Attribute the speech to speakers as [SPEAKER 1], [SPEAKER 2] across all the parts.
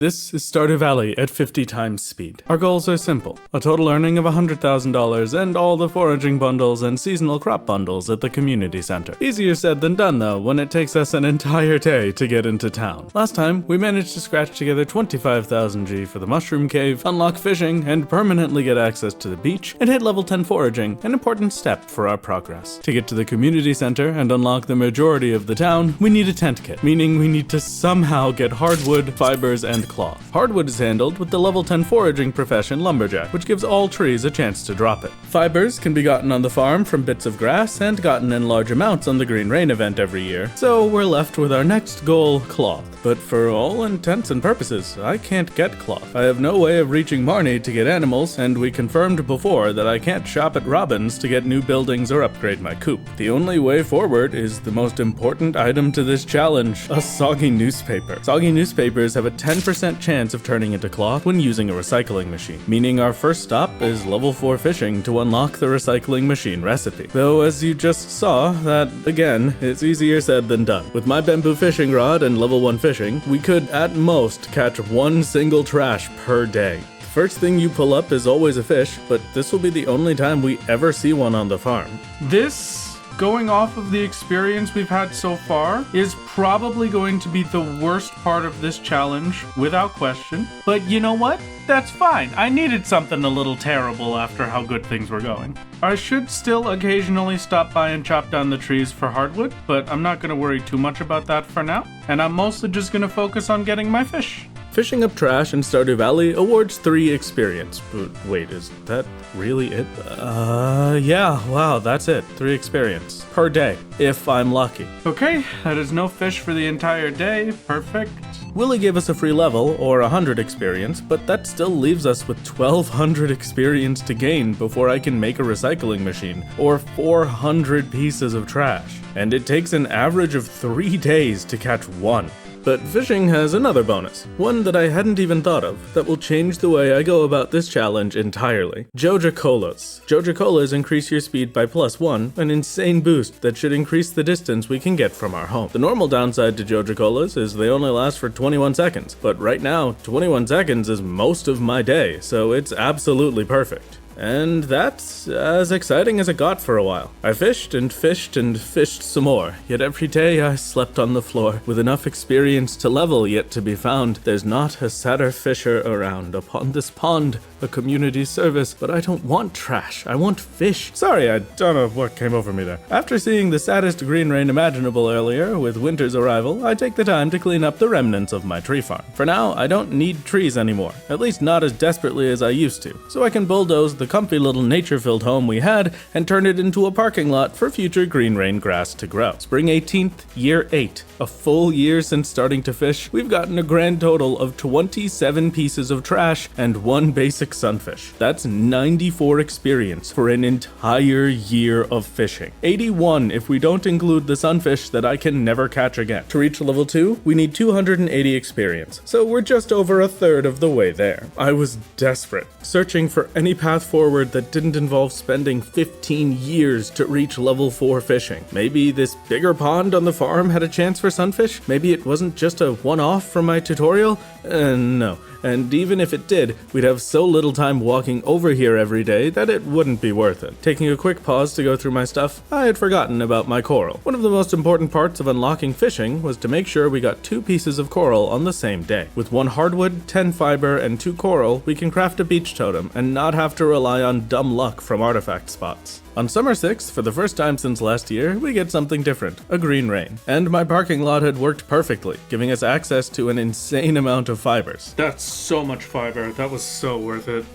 [SPEAKER 1] This is Stardew Valley at 50 times speed. Our goals are simple: a total earning of $100,000 and all the foraging bundles and seasonal crop bundles at the community center. Easier said than done though, when it takes us an entire day to get into town. Last time, we managed to scratch together 25,000 G for the mushroom cave, unlock fishing, and permanently get access to the beach, and hit level 10 foraging, an important step for our progress. To get to the community center and unlock the majority of the town, we need a tent kit, meaning we need to somehow get hardwood, fibers, and cloth. Hardwood is handled with the level 10 foraging profession lumberjack, which gives all trees a chance to drop it. Fibers can be gotten on the farm from bits of grass and gotten in large amounts on the Green Rain event every year, so we're left with our next goal, cloth. But for all intents and purposes, I can't get cloth. I have no way of reaching Marnie to get animals, and we confirmed before that I can't shop at Robin's to get new buildings or upgrade my coop. The only way forward is the most important item to this challenge, a soggy newspaper. Soggy newspapers have a 10% chance of turning into cloth when using a recycling machine, meaning our first stop is level 4 fishing to unlock the recycling machine recipe. Though as you just saw, that, again, is easier said than done. With my bamboo fishing rod and level 1 fishing, we could at most catch one single trash per day. First thing you pull up is always a fish, but this will be the only time we ever see one on the farm.
[SPEAKER 2] This, going off of the experience we've had so far, is probably going to be the worst part of this challenge, without question. But you know what? That's fine. I needed something a little terrible after how good things were going. I should still occasionally stop by and chop down the trees for hardwood, but I'm not going to worry too much about that for now, and I'm mostly just going to focus on getting my fish.
[SPEAKER 1] Fishing up trash in Stardew Valley awards 3 experience. But wait, is that really it? Yeah, wow, that's it. 3 experience. Per day, if I'm lucky.
[SPEAKER 2] Okay, that is no fish for the entire day. Perfect.
[SPEAKER 1] Willie gave us a free level, or 100 experience, but that still leaves us with 1,200 experience to gain before I can make a recycling machine, or 400 pieces of trash. And it takes an average of 3 days to catch one. But fishing has another bonus, one that I hadn't even thought of, that will change the way I go about this challenge entirely. Joja Colas. Joja Colas increase your speed by +1, an insane boost that should increase the distance we can get from our home. The normal downside to Joja Colas is they only last for 21 seconds, but right now, 21 seconds is most of my day, so it's absolutely perfect. And that's as exciting as it got for a while. I fished and fished and fished some more, yet every day I slept on the floor. With enough experience to level yet to be found, there's not a sadder fisher around. Upon this pond, a community service, but I don't want trash, I want fish. Sorry, I don't know what came over me there. After seeing the saddest green rain imaginable earlier, with winter's arrival, I take the time to clean up the remnants of my tree farm. For now, I don't need trees anymore, at least not as desperately as I used to, so I can bulldoze the comfy little nature-filled home we had and turn it into a parking lot for future green rain grass to grow. Spring 18th, year 8. A full year since starting to fish, we've gotten a grand total of 27 pieces of trash and 1 basic sunfish. That's 94 experience for an entire year of fishing. 81 if we don't include the sunfish that I can never catch again. To reach level 2, we need 280 experience, so we're just over a third of the way there. I was desperate, searching for any path forward that didn't involve spending 15 years to reach level 4 fishing. Maybe this bigger pond on the farm had a chance for sunfish? Maybe it wasn't just a one-off from my tutorial? No. And even if it did, we'd have so little time walking over here every day that it wouldn't be worth it. Taking a quick pause to go through my stuff, I had forgotten about my coral. One of the most important parts of unlocking fishing was to make sure we got 2 pieces of coral on the same day. With 1 hardwood, 10 fiber, and 2 coral, we can craft a beach totem and not have to rely on dumb luck from artifact spots. On summer 6, for the first time since last year, we get something different, a green rain. And my parking lot had worked perfectly, giving us access to an insane amount of fibers.
[SPEAKER 2] That's so much fiber. That was so worth it.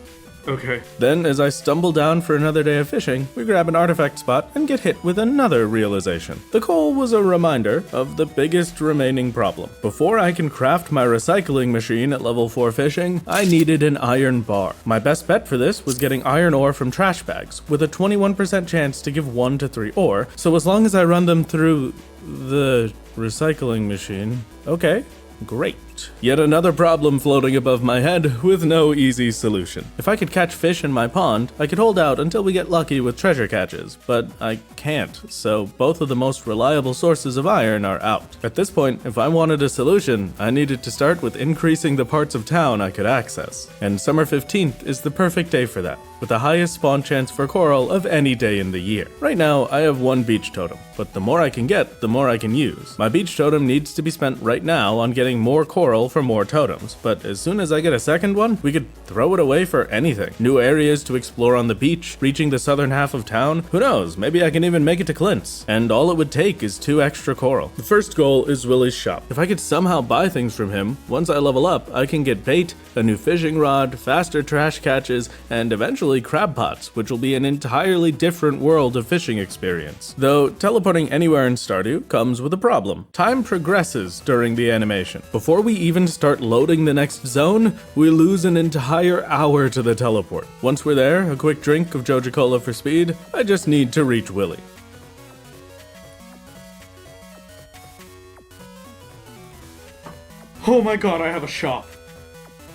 [SPEAKER 2] Okay.
[SPEAKER 1] Then, as I stumble down for another day of fishing, we grab an artifact spot and get hit with another realization. The coal was a reminder of the biggest remaining problem. Before I can craft my recycling machine at level 4 fishing, I needed an iron bar. My best bet for this was getting iron ore from trash bags, with a 21% chance to give 1 to 3 ore, so as long as I run them through the recycling machine, okay, great. shoot. Yet another problem floating above my head with no easy solution. If I could catch fish in my pond, I could hold out until we get lucky with treasure catches, but I can't, so both of the most reliable sources of iron are out. At this point, if I wanted a solution, I needed to start with increasing the parts of town I could access. And summer 15th is the perfect day for that, with the highest spawn chance for coral of any day in the year. Right now, I have one beach totem, but the more I can get, the more I can use. My beach totem needs to be spent right now on getting more coral for more totems, but as soon as I get a second one, we could throw it away for anything. New areas to explore on the beach, reaching the southern half of town, who knows, maybe I can even make it to Clint's. And all it would take is 2 extra coral. The first goal is Willie's shop. If I could somehow buy things from him, once I level up, I can get bait, a new fishing rod, faster trash catches, and eventually crab pots, which will be an entirely different world of fishing experience. Though teleporting anywhere in Stardew comes with a problem. Time progresses during the animation. Before we even start loading the next zone, we lose an entire hour to the teleport. Once we're there, a quick drink of Joja Cola for speed, I just need to reach Willie.
[SPEAKER 2] Oh my god, I have a shop.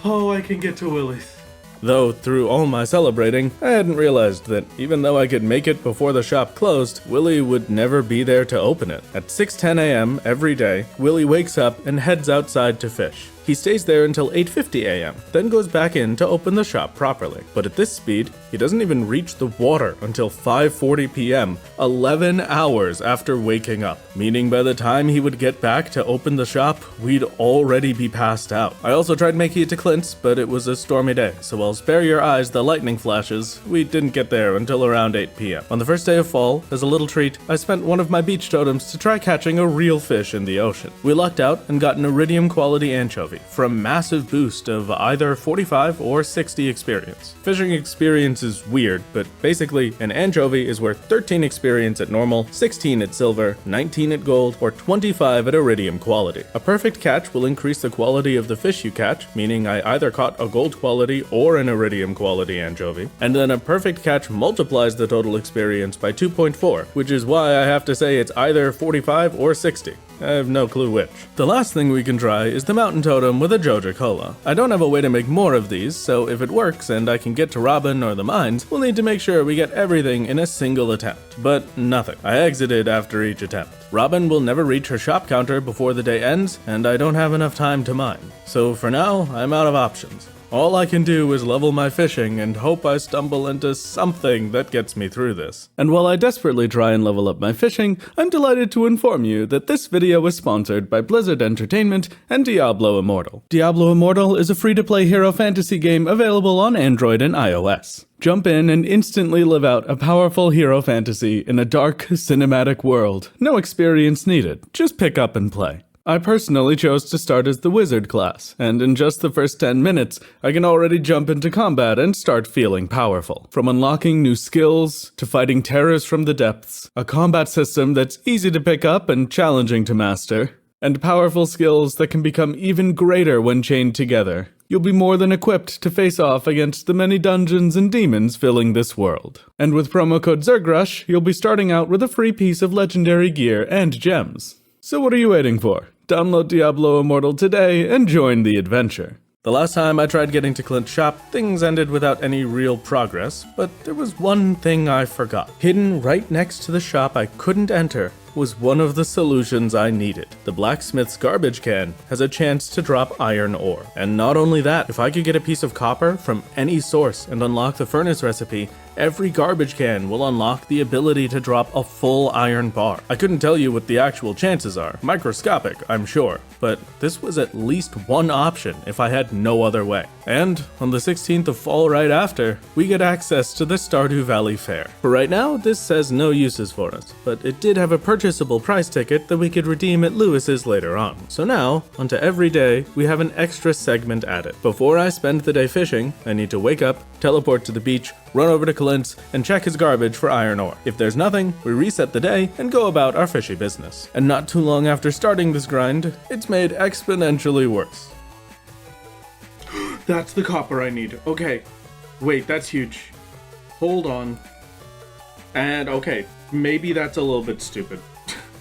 [SPEAKER 2] Oh, I can get to Willie's.
[SPEAKER 1] Though, through all my celebrating, I hadn't realized that even though I could make it before the shop closed, Willie would never be there to open it. At 6:10 a.m. every day, Willie wakes up and heads outside to fish. He stays there until 8:50 a.m., then goes back in to open the shop properly. But at this speed, he doesn't even reach the water until 5:40 p.m., 11 hours after waking up. Meaning by the time he would get back to open the shop, we'd already be passed out. I also tried making it to Clint's, but it was a stormy day, so I'll spare your eyes the lightning flashes. We didn't get there until around 8 p.m. On the first day of fall, as a little treat, I spent one of my beach totems to try catching a real fish in the ocean. We lucked out and got an iridium quality anchovy for a massive boost of either 45 or 60 experience. Fishing experience is weird, but basically an anchovy is worth 13 experience at normal, 16 at silver, 19 at gold, or 25 at iridium quality. A perfect catch will increase the quality of the fish you catch, meaning I either caught a gold quality or an iridium quality anchovy, and then a perfect catch multiplies the total experience by 2.4, which is why I have to say it's either 45 or 60. I have no clue which. The last thing we can try is the mountain totem with a Joja Cola. I don't have a way to make more of these, so if it works and I can get to Robin or the mines, we'll need to make sure we get everything in a single attempt. But nothing. I exited after each attempt. Robin will never reach her shop counter before the day ends, and I don't have enough time to mine. So for now, I'm out of options. All I can do is level my fishing and hope I stumble into something that gets me through this. And while I desperately try and level up my fishing, I'm delighted to inform you that this video is sponsored by Blizzard Entertainment and Diablo Immortal. Diablo Immortal is a free-to-play hero fantasy game available on Android and iOS. Jump in and instantly live out a powerful hero fantasy in a dark, cinematic world. No experience needed, just pick up and play. I personally chose to start as the wizard class, and in just the first 10 minutes, I can already jump into combat and start feeling powerful. From unlocking new skills, to fighting terrors from the depths, a combat system that's easy to pick up and challenging to master, and powerful skills that can become even greater when chained together. You'll be more than equipped to face off against the many dungeons and demons filling this world. And with promo code ZergRush, you'll be starting out with a free piece of legendary gear and gems. So what are you waiting for? Download Diablo Immortal today and join the adventure. The last time I tried getting to Clint's shop, things ended without any real progress, but there was one thing I forgot. Hidden right next to the shop I couldn't enter was one of the solutions I needed. The blacksmith's garbage can has a chance to drop iron ore. And not only that, if I could get a piece of copper from any source and unlock the furnace recipe, every garbage can will unlock the ability to drop a full iron bar. I couldn't tell you what the actual chances are. Microscopic, I'm sure. But this was at least one option if I had no other way. And on the 16th of fall right after, we get access to the Stardew Valley Fair. For right now, this says no uses for us, but it did have a purchasable prize ticket that we could redeem at Lewis's later on. So now, onto every day, we have an extra segment added. Before I spend the day fishing, I need to wake up, teleport to the beach, run over to Clint's, and check his garbage for iron ore. If there's nothing, we reset the day and go about our fishy business. And not too long after starting this grind, it's made exponentially worse.
[SPEAKER 2] That's the copper I need. Okay. Wait, that's huge. Hold on. And okay, maybe that's a little bit stupid.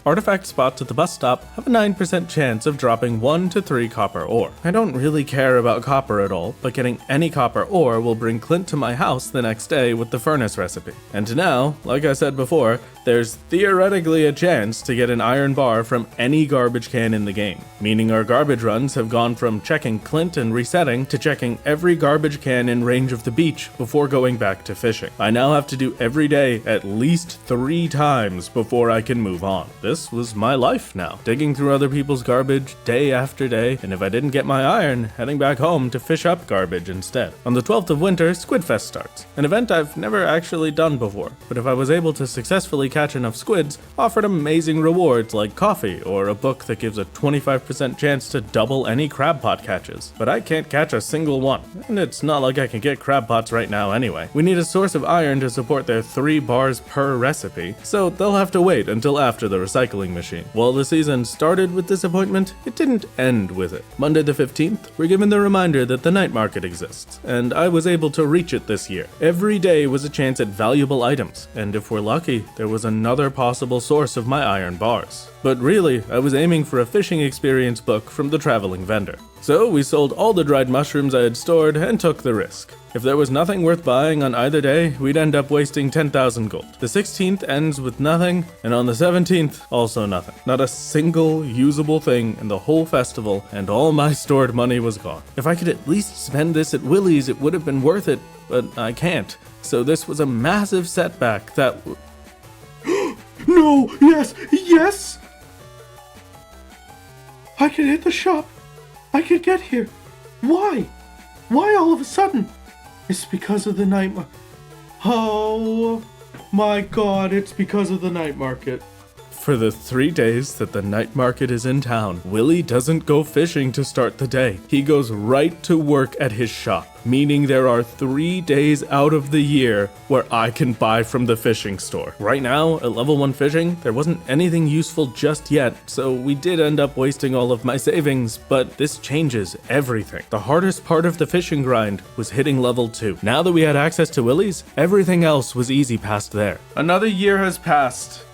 [SPEAKER 1] Artifact spots at the bus stop have a 9% chance of dropping 1 to 3 copper ore. I don't really care about copper at all, but getting any copper ore will bring Clint to my house the next day with the furnace recipe. And now, like I said before, there's theoretically a chance to get an iron bar from any garbage can in the game, meaning our garbage runs have gone from checking Clint and resetting to checking every garbage can in range of the beach before going back to fishing. I now have to do every day at least 3 times before I can move on. This was my life now, digging through other people's garbage day after day, and if I didn't get my iron, heading back home to fish up garbage instead. On the 12th of winter, Squidfest starts, an event I've never actually done before, but if I was able to successfully catch enough squids, offered amazing rewards like coffee or a book that gives a 25% chance to double any crab pot catches. But I can't catch a single one, and it's not like I can get crab pots right now anyway. We need a source of iron to support their 3 bars per recipe, so they'll have to wait until after the recycling machine. While the season started with disappointment, it didn't end with it. Monday the 15th, we're given the reminder that the night market exists, and I was able to reach it this year. Every day was a chance at valuable items, and if we're lucky, there was another possible source of my iron bars. But really, I was aiming for a fishing experience book from the traveling vendor. So we sold all the dried mushrooms I had stored and took the risk. If there was nothing worth buying on either day, we'd end up wasting 10,000 gold. The 16th ends with nothing, and on the 17th, also nothing. Not a single usable thing in the whole festival, and all my stored money was gone. If I could at least spend this at Willie's, it would have been worth it, but I can't. So this was a massive setback that
[SPEAKER 2] No, yes! I could hit the shop. I could get here. Why? Why all of a sudden? It's because of the night market. Oh my god, it's because of the night market.
[SPEAKER 1] For the 3 days that the night market is in town, Willie doesn't go fishing to start the day. He goes right to work at his shop, meaning there are 3 days out of the year where I can buy from the fishing store. Right now, at level 1 fishing, there wasn't anything useful just yet, so we did end up wasting all of my savings, but this changes everything. The hardest part of the fishing grind was hitting level 2. Now that we had access to Willie's, everything else was easy past there.
[SPEAKER 2] Another year has passed.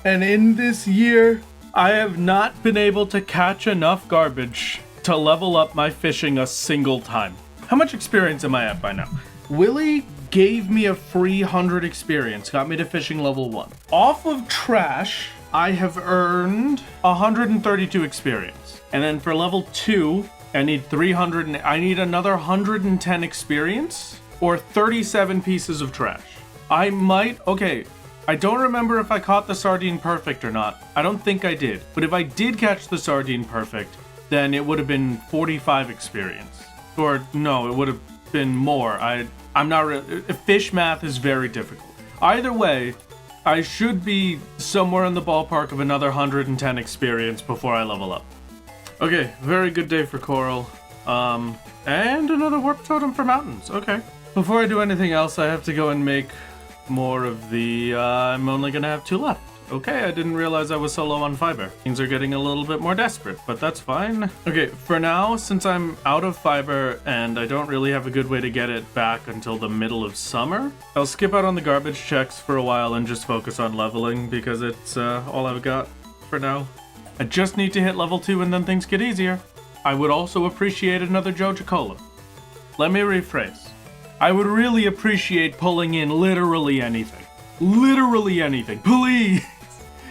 [SPEAKER 2] And in this year, I have not been able to catch enough garbage to level up my fishing a single time. How much experience am I at by now? Willie gave me a free 100 experience, got me to fishing level 1. Off of trash, I have earned 132 experience. And then for level 2, I need another 110 experience or 37 pieces of trash. I don't remember if I caught the sardine perfect or not. I don't think I did. But if I did catch the sardine perfect, then it would have been 45 experience. Or no, it would have been more. I'm not really... Fish math is very difficult. Either way, I should be somewhere in the ballpark of another 110 experience before I level up. Okay, very good day for coral. And another warp totem for mountains. Okay. Before I do anything else, I have to go and make more of the, I'm only gonna have 2 left. Okay, I didn't realize I was so low on fiber. Things are getting a little bit more desperate, but that's fine. Okay, for now, since I'm out of fiber and I don't really have a good way to get it back until the middle of summer, I'll skip out on the garbage checks for a while and just focus on leveling because it's all I've got for now. I just need to hit level 2 and then things get easier. I would also appreciate another Joja Cola. Let me rephrase. I would really appreciate pulling in literally anything. Literally anything. Please!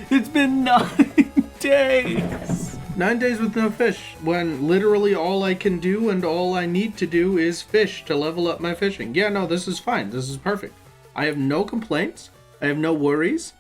[SPEAKER 2] It's been 9 days! 9 days with no fish, when literally all I can do and all I need to do is fish to level up my fishing. Yeah, no, this is fine. This is perfect. I have no complaints. I have no worries.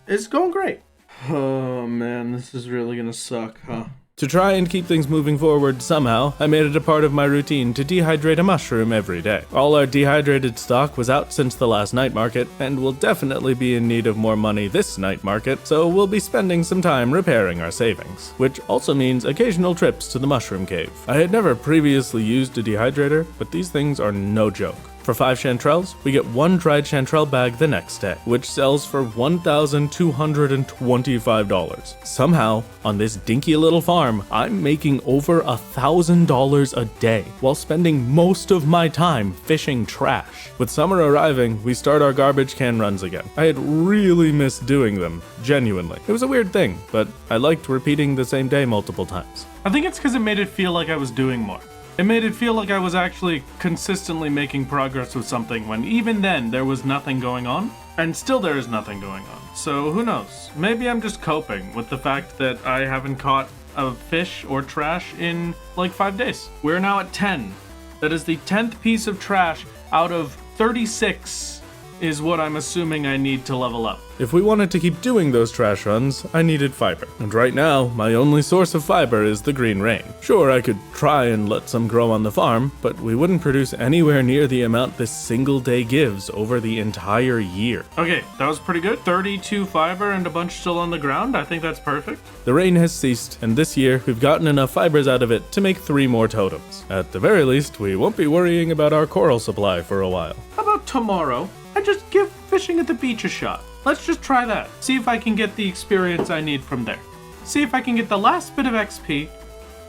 [SPEAKER 2] It's going great. Oh man, this is really gonna suck, huh?
[SPEAKER 1] To try and keep things moving forward somehow, I made it a part of my routine to dehydrate a mushroom every day. All our dehydrated stock was out since the last night market, and will definitely be in need of more money this night market, so we'll be spending some time repairing our savings. Which also means occasional trips to the mushroom cave. I had never previously used a dehydrator, but these things are no joke. For 5 chanterelles, we get 1 dried chanterelle bag the next day, which sells for $1,225. Somehow, on this dinky little farm, I'm making over $1,000 a day while spending most of my time fishing trash. With summer arriving, we start our garbage can runs again. I had really missed doing them, genuinely. It was a weird thing, but I liked repeating the same day multiple times.
[SPEAKER 2] I think it's because it made it feel like I was doing more. It made it feel like I was actually consistently making progress with something when even then there was nothing going on. And still there is nothing going on. So who knows? Maybe I'm just coping with the fact that I haven't caught a fish or trash in like 5 days. We're now at 10. That is the 10th piece of trash out of 36 is what I'm assuming I need to level up.
[SPEAKER 1] If we wanted to keep doing those trash runs, I needed fiber. And right now, my only source of fiber is the green rain. Sure, I could try and let some grow on the farm, but we wouldn't produce anywhere near the amount this single day gives over the entire year.
[SPEAKER 2] Okay, that was pretty good. 32 fiber and a bunch still on the ground. I think that's perfect.
[SPEAKER 1] The rain has ceased, and this year, we've gotten enough fibers out of it to make 3 more totems. At the very least, we won't be worrying about our coral supply for a while.
[SPEAKER 2] How about tomorrow? I just give fishing at the beach a shot. Let's just try that. See if I can get the experience I need from there. See if I can get the last bit of XP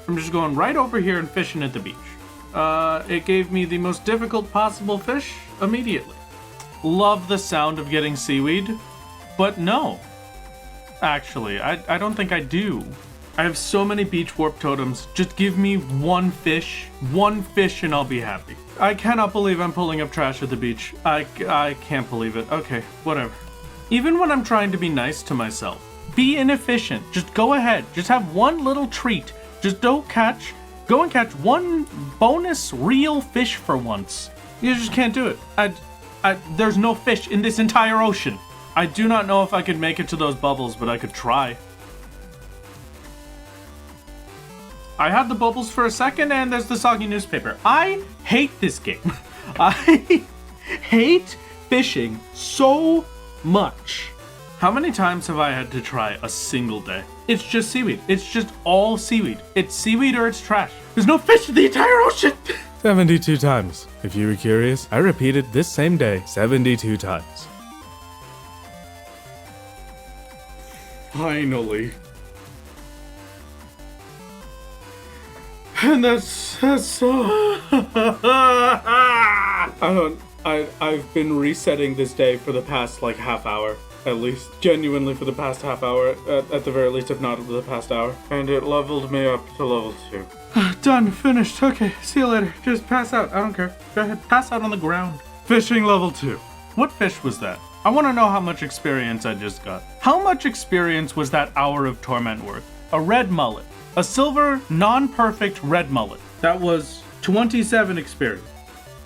[SPEAKER 2] from just going right over here and fishing at the beach. It gave me the most difficult possible fish immediately. Love the sound of getting seaweed, but no. Actually, I don't think I do. I have so many beach warp totems. Just give me one fish and I'll be happy. I cannot believe I'm pulling up trash at the beach. I can't believe it. Okay, whatever. Even when I'm trying to be nice to myself, be inefficient. Just go ahead. Just have one little treat. Just go and catch one bonus real fish for once. You just can't do it. There's no fish in this entire ocean. I do not know if I could make it to those bubbles, but I could try. I had the bubbles for a second, and there's the soggy newspaper. I hate this game. I hate fishing so much. How many times have I had to try a single day? It's just seaweed. It's just all seaweed. It's seaweed or it's trash. There's no fish in the entire ocean.
[SPEAKER 1] 72 times. If you were curious, I repeated this same day 72 times.
[SPEAKER 2] Finally. And that's so... I've been resetting this day for the past like half hour, at least. Genuinely for the past half hour, at the very least, if not the past hour. And it leveled me up to level 2. Done, finished, okay, see you later. Just pass out, I don't care. Go ahead, pass out on the ground. Fishing level 2. What fish was that? I want to know how much experience I just got. How much experience was that hour of torment worth? A red mullet. A silver, non-perfect red mullet. That was 27 experience.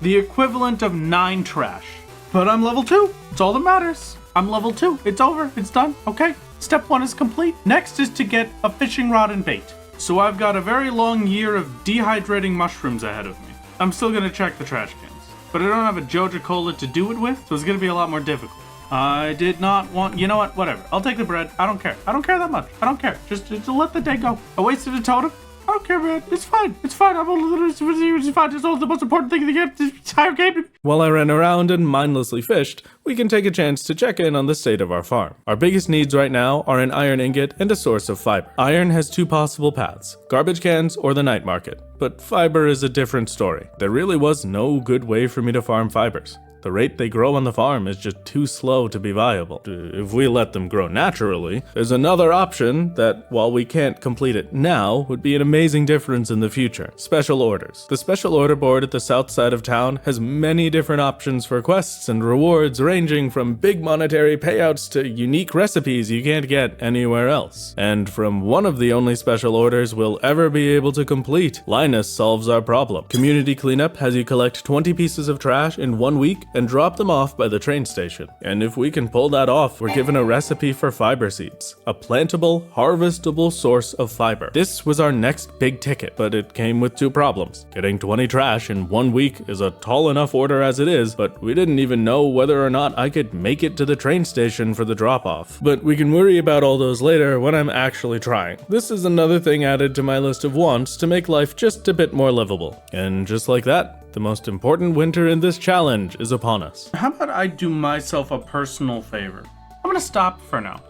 [SPEAKER 2] The equivalent of 9 trash. But I'm level 2. It's all that matters. I'm level 2. It's over. It's done. Okay. Step 1 is complete. Next is to get a fishing rod and bait. So I've got a very long year of dehydrating mushrooms ahead of me. I'm still going to check the trash cans. But I don't have a Joja Cola to do it with, so it's going to be a lot more difficult. I did not want... You know what? Whatever. I'll take the bread. I don't care. I don't care that much. I don't care. Just let the day go. I wasted a totem. I don't care, man. It's fine. It's fine. It's fine. It's all the most important thing in the entire game.
[SPEAKER 1] While I ran around and mindlessly fished, we can take a chance to check in on the state of our farm. Our biggest needs right now are an iron ingot and a source of fiber. Iron has 2 possible paths, garbage cans or the night market. But fiber is a different story. There really was no good way for me to farm fibers. The rate they grow on the farm is just too slow to be viable. If we let them grow naturally, there's another option that, while we can't complete it now, would be an amazing difference in the future. Special orders. The special order board at the south side of town has many different options for quests and rewards ranging from big monetary payouts to unique recipes you can't get anywhere else. And from one of the only special orders we'll ever be able to complete, Linus solves our problem. Community cleanup has you collect 20 pieces of trash in 1 week and drop them off by the train station. And if we can pull that off, we're given a recipe for fiber seeds, a plantable, harvestable source of fiber. This was our next big ticket, but it came with two problems. Getting 20 trash in 1 week is a tall enough order as it is, but we didn't even know whether or not I could make it to the train station for the drop-off. But we can worry about all those later when I'm actually trying. This is another thing added to my list of wants to make life just a bit more livable. And just like that, the most important winter in this challenge is upon us.
[SPEAKER 2] How about I do myself a personal favor? I'm gonna stop for now.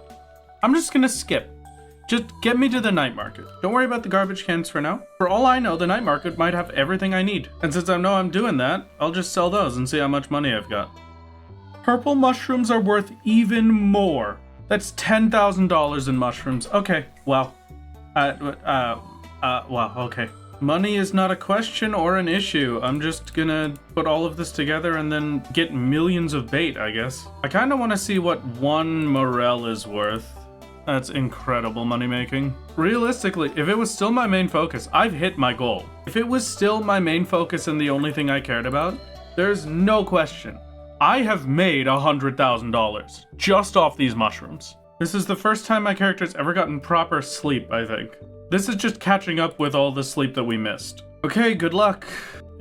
[SPEAKER 2] I'm just gonna skip. Just get me to the night market. Don't worry about the garbage cans for now. For all I know, the night market might have everything I need. And since I know I'm doing that, I'll just sell those and see how much money I've got. Purple mushrooms are worth even more. That's $10,000 in mushrooms. Okay, wow. Wow, okay. Money is not a question or an issue. I'm just gonna put all of this together and then get millions of bait, I guess. I kinda wanna see what one morel is worth. That's incredible money making. Realistically, if it was still my main focus, I've hit my goal. If it was still my main focus and the only thing I cared about, there's no question. I have made $100,000 just off these mushrooms. This is the first time my character's ever gotten proper sleep, I think. This is just catching up with all the sleep that we missed. Okay, good luck.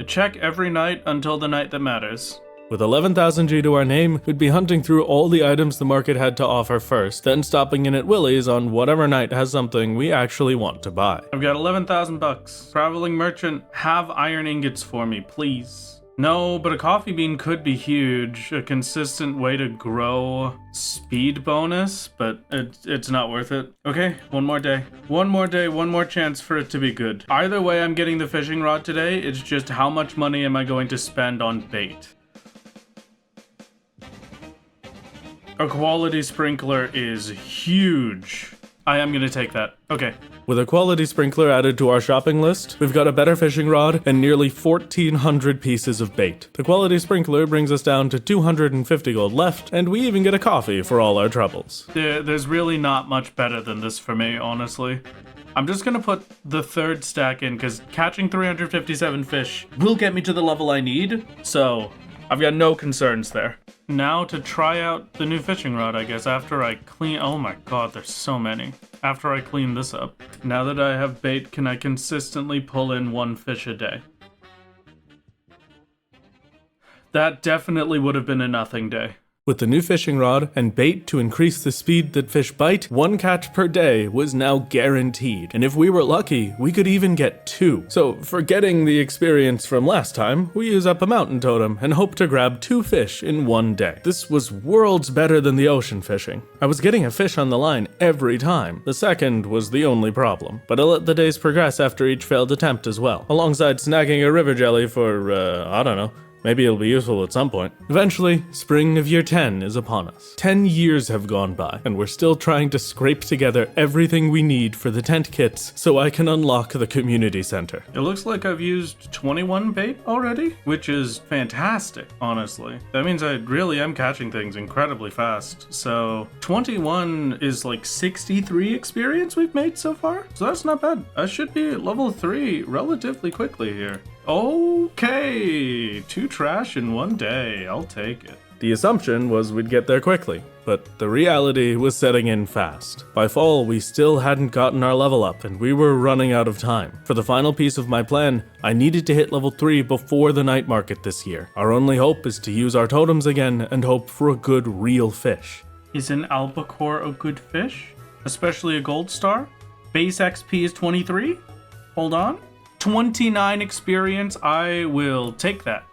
[SPEAKER 2] Check every night until the night that matters.
[SPEAKER 1] With 11,000 G to our name, we'd be hunting through all the items the market had to offer first, then stopping in at Willie's on whatever night has something we actually want to buy.
[SPEAKER 2] I've got 11,000 bucks. Traveling merchant, have iron ingots for me, please. No, but a coffee bean could be huge. A consistent way to grow speed bonus, but it's not worth it. Okay, one more day. One more day, one more chance for it to be good. Either way, I'm getting the fishing rod today. It's just how much money am I going to spend on bait? A quality sprinkler is huge. I am gonna take that. Okay.
[SPEAKER 1] With a quality sprinkler added to our shopping list, we've got a better fishing rod and nearly 1,400 pieces of bait. The quality sprinkler brings us down to 250 gold left, and we even get a coffee for all our troubles.
[SPEAKER 2] There's really not much better than this for me, honestly. I'm just gonna put the third stack in, because catching 357 fish will get me to the level I need, so I've got no concerns there. Now to try out the new fishing rod, I guess, after I clean... Oh my god, there's so many. After I clean this up. Now that I have bait, can I consistently pull in one fish a day? That definitely would have been a nothing day.
[SPEAKER 1] With the new fishing rod and bait to increase the speed that fish bite, 1 catch per day was now guaranteed. And if we were lucky, we could even get 2. So, forgetting the experience from last time, we use up a mountain totem and hope to grab 2 fish in 1 day. This was worlds better than the ocean fishing. I was getting a fish on the line every time. The second was the only problem. But I let the days progress after each failed attempt as well, alongside snagging a river jelly for, I don't know. Maybe it'll be useful at some point. Eventually, spring of year 10 is upon us. 10 years have gone by, and we're still trying to scrape together everything we need for the tent kits so I can unlock the community center.
[SPEAKER 2] It looks like I've used 21 bait already, which is fantastic, honestly. That means I really am catching things incredibly fast. So 21 is like 63 experience we've made so far. So that's not bad. I should be at level 3 relatively quickly here. Okay, 2 trash in 1 day. I'll take it.
[SPEAKER 1] The assumption was we'd get there quickly, but the reality was setting in fast. By fall, we still hadn't gotten our level up, and we were running out of time. For the final piece of my plan, I needed to hit level 3 before the night market this year. Our only hope is to use our totems again and hope for a good real fish.
[SPEAKER 2] Is an albacore a good fish? Especially a gold star? Base XP is 23? Hold on. 29 experience, I will take that.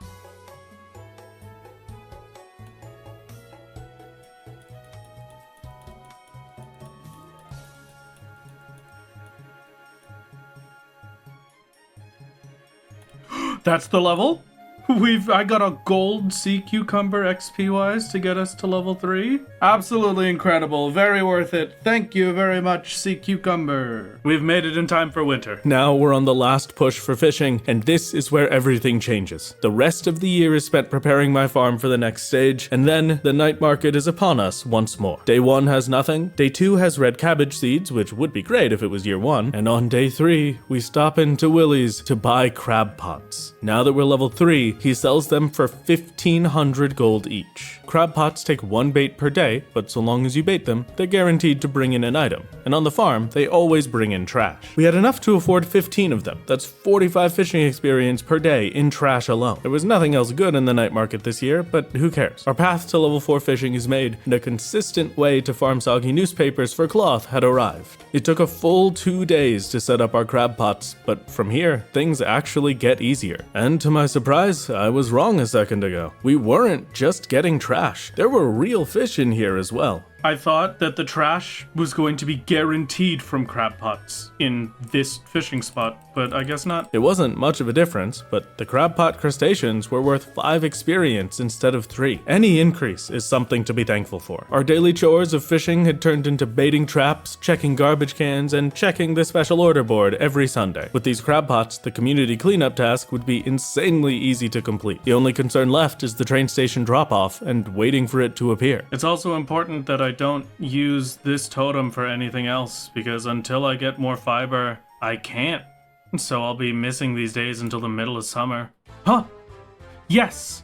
[SPEAKER 2] That's the level? I got a gold sea cucumber XP wise to get us to level 3. Absolutely incredible. Very worth it. Thank you very much, sea cucumber. We've made it in time for winter.
[SPEAKER 1] Now we're on the last push for fishing, and this is where everything changes. The rest of the year is spent preparing my farm for the next stage, and then the night market is upon us once more. Day 1 has nothing. Day 2 has red cabbage seeds, which would be great if it was year 1. And on day 3, we stop into Willie's to buy crab pots. Now that we're level 3, daily, he sells them for 1,500 gold each. Crab pots take one bait per day, but so long as you bait them, they're guaranteed to bring in an item. And on the farm, they always bring in trash. We had enough to afford 15 of them. That's 45 fishing experience per day in trash alone. There was nothing else good in the night market this year, but who cares? Our path to level 4 fishing is made, and a consistent way to farm soggy newspapers for cloth had arrived. It took a full 2 days to set up our crab pots, but from here, things actually get easier. And to my surprise, I was wrong a second ago. We weren't just getting trash. There were real fish in here as well.
[SPEAKER 2] I thought that the trash was going to be guaranteed from crab pots in this fishing spot, but I guess not.
[SPEAKER 1] It wasn't much of a difference, but the crab pot crustaceans were worth 5 experience instead of 3. Any increase is something to be thankful for. Our daily chores of fishing had turned into baiting traps, checking garbage cans, and checking the special order board every Sunday. With these crab pots, the community cleanup task would be insanely easy to complete. The only concern left is the train station drop-off and waiting for it to appear.
[SPEAKER 2] It's also important that I don't use this totem for anything else, because until I get more fiber, I can't. So I'll be missing these days until the middle of summer. Huh? Yes!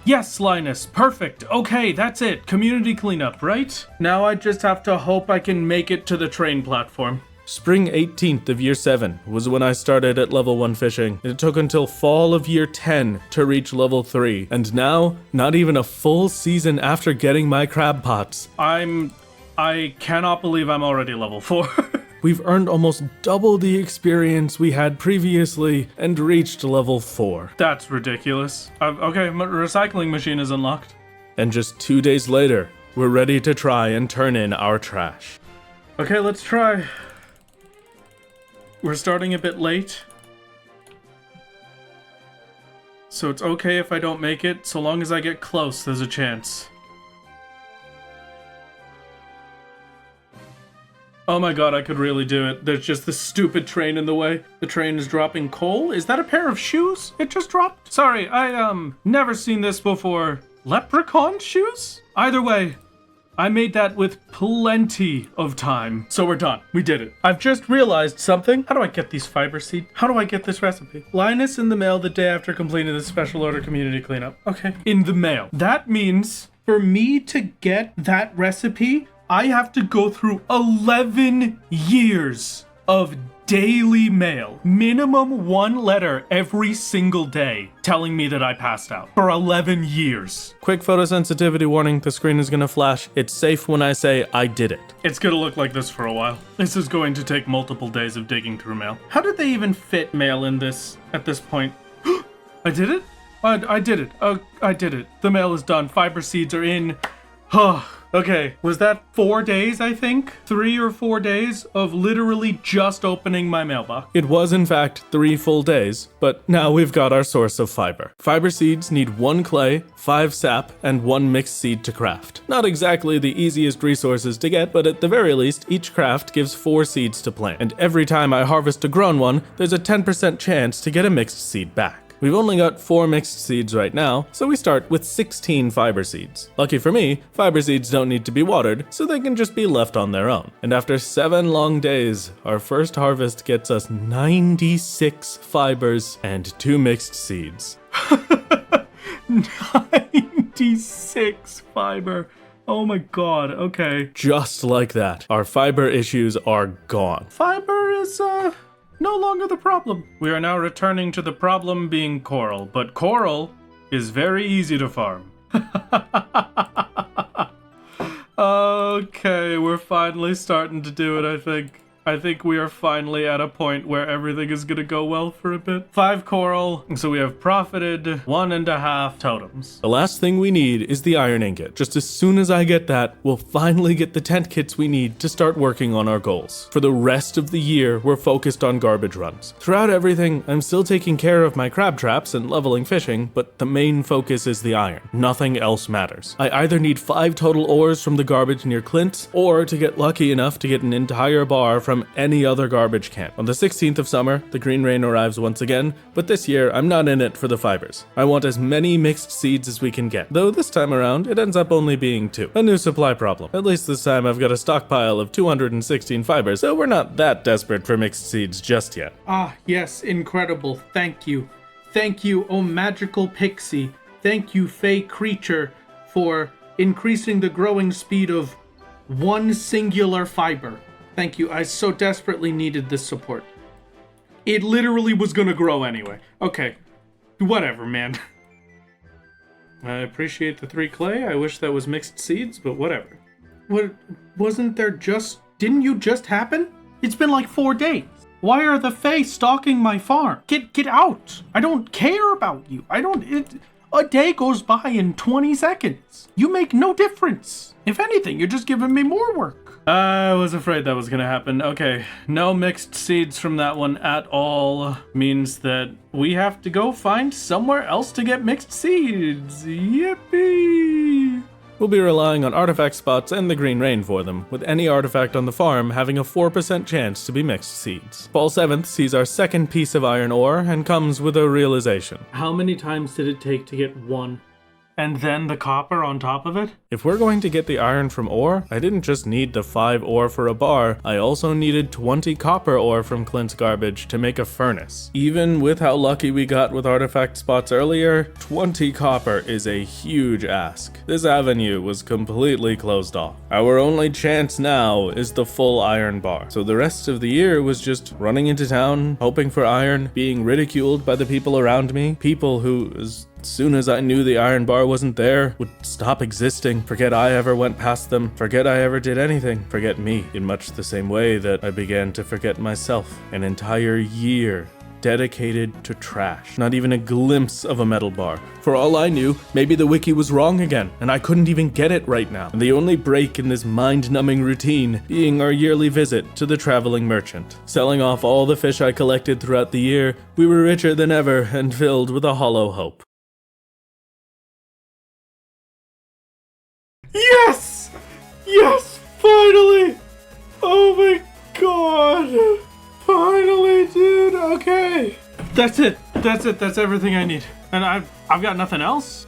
[SPEAKER 2] Yes, Linus, perfect. Okay, that's it. Community cleanup, right? Now I just have to hope I can make it to the train platform.
[SPEAKER 1] Spring 18th of year 7 was when I started at level 1 fishing. It took until fall of year 10 to reach level 3. And now, not even a full season after getting my crab pots,
[SPEAKER 2] I cannot believe I'm already level 4.
[SPEAKER 1] we've earned almost double the experience we had previously and reached level 4.
[SPEAKER 2] That's ridiculous. Okay, my recycling machine is unlocked.
[SPEAKER 1] And just 2 days later, we're ready to try and turn in our trash.
[SPEAKER 2] Okay, let's try. We're starting a bit late, so it's okay if I don't make it. So long as I get close, there's a chance. Oh my god, I could really do it. There's just this stupid train in the way. The train is dropping coal. Is that a pair of shoes it just dropped? Sorry, I never seen this before. Leprechaun shoes? Either way, I made that with plenty of time. So we're done. We did it. I've just realized something. How do I get these fiber seeds? How do I get this recipe? Linus in the mail the day after completing the special order community cleanup. Okay. In the mail. That means for me to get that recipe, I have to go through 11 years of daily mail. Minimum 1 letter every single day telling me that I passed out for 11 years.
[SPEAKER 1] Quick photosensitivity warning, the screen is gonna flash. It's safe when I say I did it.
[SPEAKER 2] It's gonna look like this for a while. This is going to take multiple days of digging through mail. How did they even fit mail in this at this point? I did it? I did it. I did it. The mail is done. Fiber seeds are in. Okay, was that 4 days, I think? 3 or 4 days of literally just opening my mailbox.
[SPEAKER 1] It was in fact 3 full days, but now we've got our source of fiber. Fiber seeds need 1 clay, 5 sap, and 1 mixed seed to craft. Not exactly the easiest resources to get, but at the very least, each craft gives 4 seeds to plant. And every time I harvest a grown one, there's a 10% chance to get a mixed seed back. We've only got 4 mixed seeds right now, so we start with 16 fiber seeds. Lucky for me, fiber seeds don't need to be watered, so they can just be left on their own. And after 7 long days, our first harvest gets us 96 fibers and 2 mixed seeds.
[SPEAKER 2] 96 fiber. Oh my god, okay.
[SPEAKER 1] Just like that, our fiber issues are gone.
[SPEAKER 2] Fiber is, no longer the problem. We are now returning to the problem being coral, but coral is very easy to farm. Okay, we're finally starting to do it, I think. I think we are finally at a point where everything is gonna go well for a bit. 5 coral, so we have profited 1.5 totems.
[SPEAKER 1] The last thing we need is the iron ingot. Just as soon as I get that, we'll finally get the tent kits we need to start working on our goals. For the rest of the year, we're focused on garbage runs. Throughout everything, I'm still taking care of my crab traps and leveling fishing, but the main focus is the iron. Nothing else matters. I either need 5 total ores from the garbage near Clint's, or to get lucky enough to get an entire bar from any other garbage can. On the 16th of summer, the green rain arrives once again, but this year I'm not in it for the fibers. I want as many mixed seeds as we can get, though this time around it ends up only being 2. A new supply problem. At least this time I've got a stockpile of 216 fibers, so we're not that desperate for mixed seeds just yet.
[SPEAKER 2] Ah, yes, incredible. Thank you. Thank you, oh magical pixie. Thank you, fey creature, for increasing the growing speed of one singular fiber. Thank you. I so desperately needed this support. It literally was gonna grow anyway. Okay. Whatever, man. I appreciate the 3 clay. I wish that was mixed seeds, but whatever. What? Wasn't there just... Didn't you just happen? It's been like 4 days. Why are the Fae stalking my farm? Get out. I don't care about you. A day goes by in 20 seconds. You make no difference. If anything, you're just giving me more work. I was afraid that was gonna happen. Okay, no mixed seeds from that one at all. Means that we have to go find somewhere else to get mixed seeds. Yippee!
[SPEAKER 1] We'll be relying on artifact spots and the green rain for them, with any artifact on the farm having a 4% chance to be mixed seeds. Fall 7th sees our second piece of iron ore and comes with a realization.
[SPEAKER 2] How many times did it take to get 1? And then the copper on top of it?
[SPEAKER 1] If we're going to get the iron from ore, I didn't just need the 5 ore for a bar, I also needed 20 copper ore from Clint's garbage to make a furnace. Even with how lucky we got with artifact spots earlier, 20 copper is a huge ask. This avenue was completely closed off. Our only chance now is the full iron bar, so the rest of the year was just running into town, hoping for iron, being ridiculed by the people around me, people who, as soon as I knew the iron bar wasn't there, would stop existing, forget I ever went past them, forget I ever did anything, forget me, in much the same way that I began to forget myself. An entire year dedicated to trash. Not even a glimpse of a metal bar. For all I knew, maybe the wiki was wrong again, and I couldn't even get it right now. And the only break in this mind-numbing routine being our yearly visit to the traveling merchant. Selling off all the fish I collected throughout the year, we were richer than ever and filled with a hollow hope.
[SPEAKER 2] Yes! Yes! Finally! Oh my god! Finally, dude! Okay! That's it. That's everything I need. And I've got nothing else.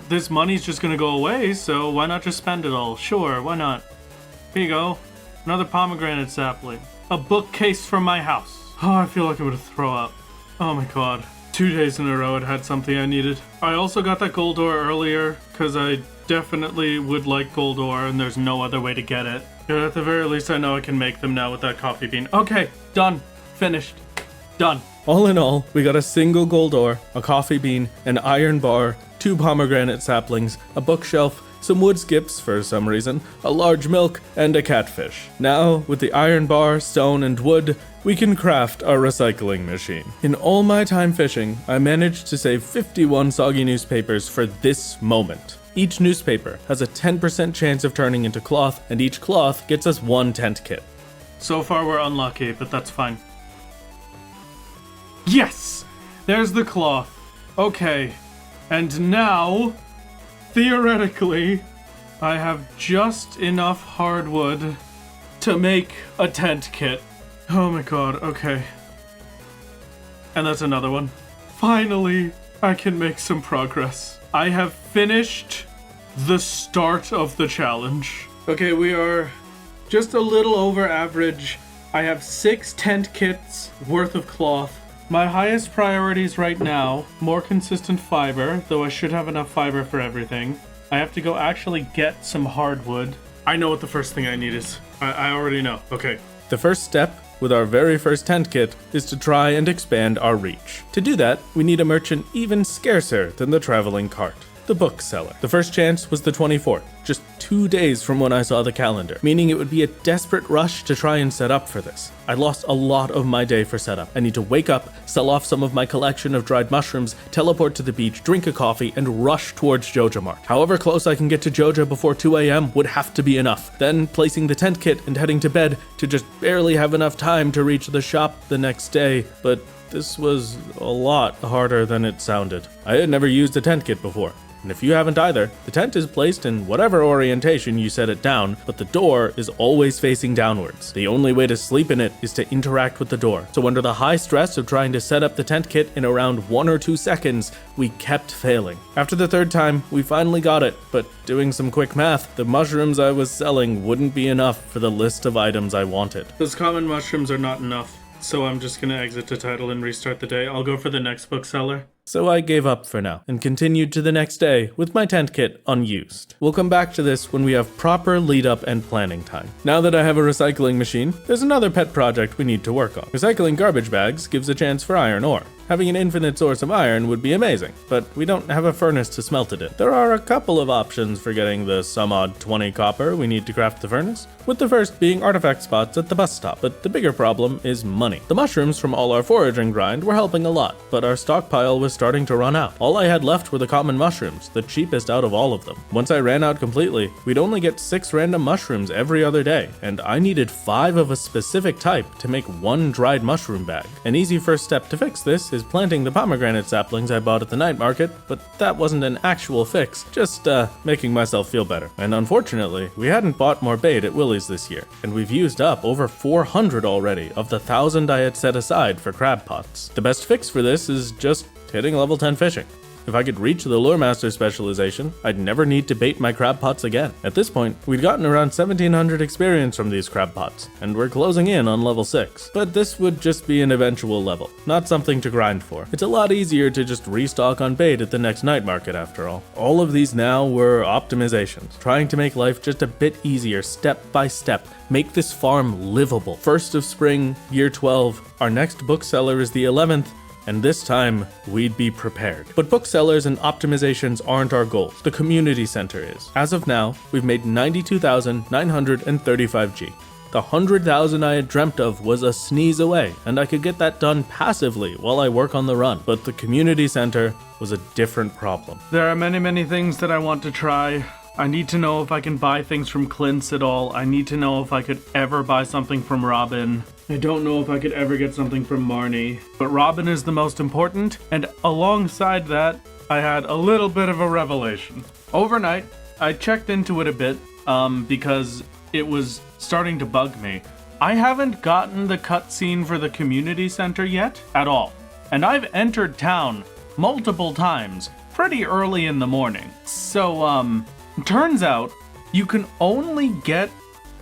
[SPEAKER 2] This money's just gonna go away, so why not just spend it all? Sure, why not? Here you go. Another pomegranate sapling. A bookcase from my house. Oh, I feel like I'm gonna throw up. Oh my god. 2 days in a row it had something I needed. I also got that gold ore earlier, because I definitely would like gold ore and there's no other way to get it. But at the very least I know I can make them now with that coffee bean. Okay, done. Finished. Done.
[SPEAKER 1] All in all, we got a single gold ore, a coffee bean, an iron bar, 2 pomegranate saplings, a bookshelf, some wood skips for some reason, a large milk, and a catfish. Now, with the iron bar, stone, and wood, we can craft our recycling machine. In all my time fishing, I managed to save 51 soggy newspapers for this moment. Each newspaper has a 10% chance of turning into cloth, and each cloth gets us 1 tent kit.
[SPEAKER 2] So far we're unlucky, but that's fine. Yes! There's the cloth. Okay. And now, theoretically, I have just enough hardwood to make a tent kit. Oh my god, okay. And that's another one. Finally, I can make some progress. I have finished the start of the challenge. Okay, we are just a little over average. I have 6 tent kits worth of cloth. My highest priorities right now, more consistent fiber, though I should have enough fiber for everything. I have to go actually get some hardwood. I know what the first thing I need is. I already know. Okay.
[SPEAKER 1] The first step with our very first tent kit is to try and expand our reach. To do that, we need a merchant even scarcer than the traveling cart. The bookseller. The first chance was the 24th, just 2 days from when I saw the calendar, meaning it would be a desperate rush to try and set up for this. I lost a lot of my day for setup. I need to wake up, sell off some of my collection of dried mushrooms, teleport to the beach, drink a coffee, and rush towards Joja Mart. However close I can get to Joja before 2 a.m. would have to be enough. Then placing the tent kit and heading to bed to just barely have enough time to reach the shop the next day, but this was a lot harder than it sounded. I had never used a tent kit before. And if you haven't either, the tent is placed in whatever orientation you set it down, but the door is always facing downwards. The only way to sleep in it is to interact with the door. So under the high stress of trying to set up the tent kit in around 1 or 2 seconds, we kept failing. After the 3rd time, we finally got it, but doing some quick math, the mushrooms I was selling wouldn't be enough for the list of items I wanted.
[SPEAKER 2] Those common mushrooms are not enough, so I'm just gonna exit to title and restart the day. I'll go for the next bookseller.
[SPEAKER 1] so I gave up for now and continued to the next day with my tent kit unused. We'll come back to this when we have proper lead up and planning time. Now that I have a recycling machine, there's another pet project we need to work on. Recycling garbage bags gives a chance for iron ore. Having an infinite source of iron would be amazing, but we don't have a furnace to smelt it in. There are a couple of options for getting the some odd 20 copper we need to craft the furnace, with the first being artifact spots at the bus stop, but the bigger problem is money. The mushrooms from all our foraging grind were helping a lot, but our stockpile was starting to run out. All I had left were the common mushrooms, the cheapest out of all of them. Once I ran out completely, we'd only get 6 random mushrooms every other day, and I needed 5 of a specific type to make 1 dried mushroom bag. An easy first step to fix this is planting the pomegranate saplings I bought at the night market, but that wasn't an actual fix, just making myself feel better. And unfortunately, we hadn't bought more bait at Willie's this year, and we've used up over 400 already of the 1,000 I had set aside for crab pots. The best fix for this is just hitting level 10 fishing. If I could reach the Lure Master specialization, I'd never need to bait my crab pots again. At this point, we'd gotten around 1,700 experience from these crab pots, and we're closing in on level 6. But this would just be an eventual level, not something to grind for. It's a lot easier to just restock on bait at the next night market after all. All of these now were optimizations, trying to make life just a bit easier step by step, make this farm livable. First of spring, year 12, our next bookseller is the 11th, and this time, we'd be prepared. But booksellers and optimizations aren't our goals. The community center is. As of now, we've made 92,935 G. The 100,000 I had dreamt of was a sneeze away, and I could get that done passively while I work on the run. But the community center was a different problem.
[SPEAKER 2] There are many things that I want to try. I need to know if I can buy things from Clint's at all. I need to know if I could ever buy something from Robin. I don't know if I could ever get something from Marnie. But Robin is the most important, and alongside that, I had a little bit of a revelation. Overnight, I checked into it a bit, because it was starting to bug me. I haven't gotten the cutscene for the community center yet, at all. And I've entered town multiple times, pretty early in the morning. So, turns out, you can only get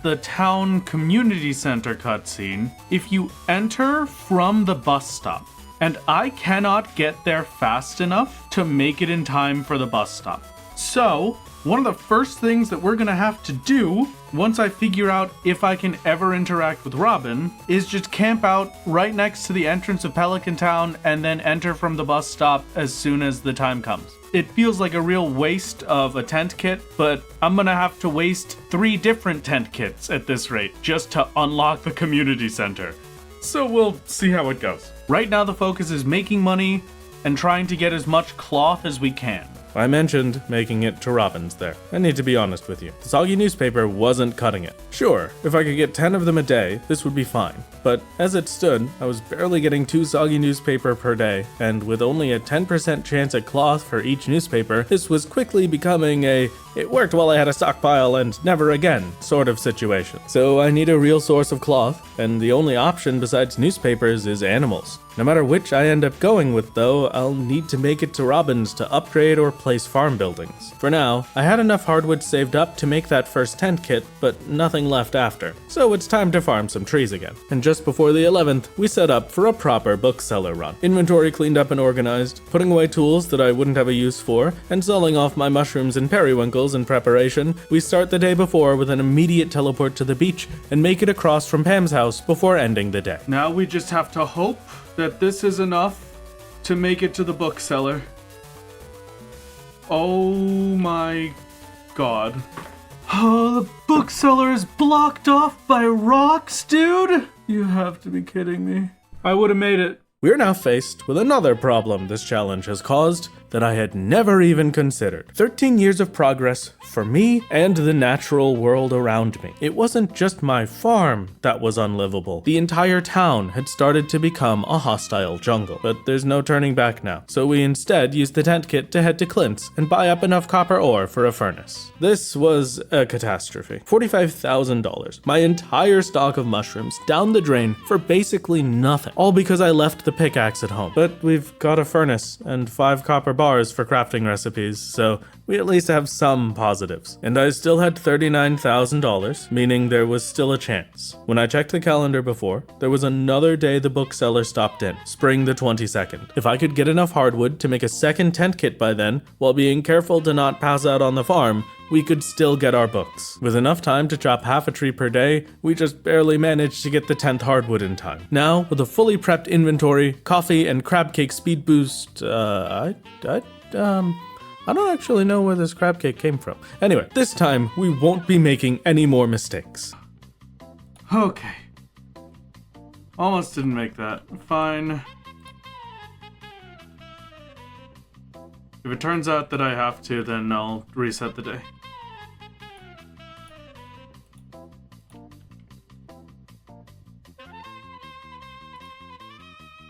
[SPEAKER 2] the town community center cutscene if you enter from the bus stop. And I cannot get there fast enough to make it in time for the bus stop. So, one of the first things that we're gonna have to do, once I figure out if I can ever interact with Robin, is just camp out right next to the entrance of Pelican Town and then enter from the bus stop as soon as the time comes. It feels like a real waste of a tent kit, but I'm gonna have to waste 3 different tent kits at this rate just to unlock the community center. So we'll see how it goes. Right now the focus is making money and trying to get as much cloth as we can.
[SPEAKER 1] I mentioned making it to Robin's there. I need to be honest with you. The soggy newspaper wasn't cutting it. Sure, if I could get 10 of them a day, this would be fine. But as it stood, I was barely getting 2 soggy newspaper per day, and with only a 10% chance at cloth for each newspaper, this was quickly becoming a "it worked while I had a stockpile and never again" sort of situation. So I need a real source of cloth, and the only option besides newspapers is animals. No matter which I end up going with though, I'll need to make it to Robin's to upgrade or place farm buildings. For now, I had enough hardwood saved up to make that first tent kit, but nothing left after. So it's time to farm some trees again. And just before the 11th, we set up for a proper bookseller run. Inventory cleaned up and organized, putting away tools that I wouldn't have a use for, and selling off my mushrooms and periwinkles in preparation. We start the day before with an immediate teleport to the beach and make it across from Pam's house before ending the day.
[SPEAKER 2] Now we just have to hope that this is enough to make it to the bookseller. Oh my god. Oh, the bookseller is blocked off by rocks, dude? You have to be kidding me. I would have made it.
[SPEAKER 1] We're now faced with another problem this challenge has caused that I had never even considered. 13 years of progress for me and the natural world around me. It wasn't just my farm that was unlivable. The entire town had started to become a hostile jungle. But there's no turning back now. So we instead used the tent kit to head to Clint's and buy up enough copper ore for a furnace. This was a catastrophe. $45,000. My entire stock of mushrooms down the drain for basically nothing. All because I left the pickaxe at home. But we've got a furnace and 5 copper bars for crafting recipes, so we at least have some positives. And I still had $39,000, meaning there was still a chance. When I checked the calendar before, there was another day the bookseller stopped in, spring the 22nd. If I could get enough hardwood to make a second tent kit by then, while being careful to not pass out on the farm, we could still get our books. With enough time to chop half a tree per day, we just barely managed to get the 10th hardwood in time. Now, with a fully prepped inventory, coffee, and crab cake speed boost, I don't actually know where this crab cake came from. Anyway, this time, we won't be making any more mistakes.
[SPEAKER 2] Okay. Almost didn't make that. Fine. If it turns out that I have to, then I'll reset the day.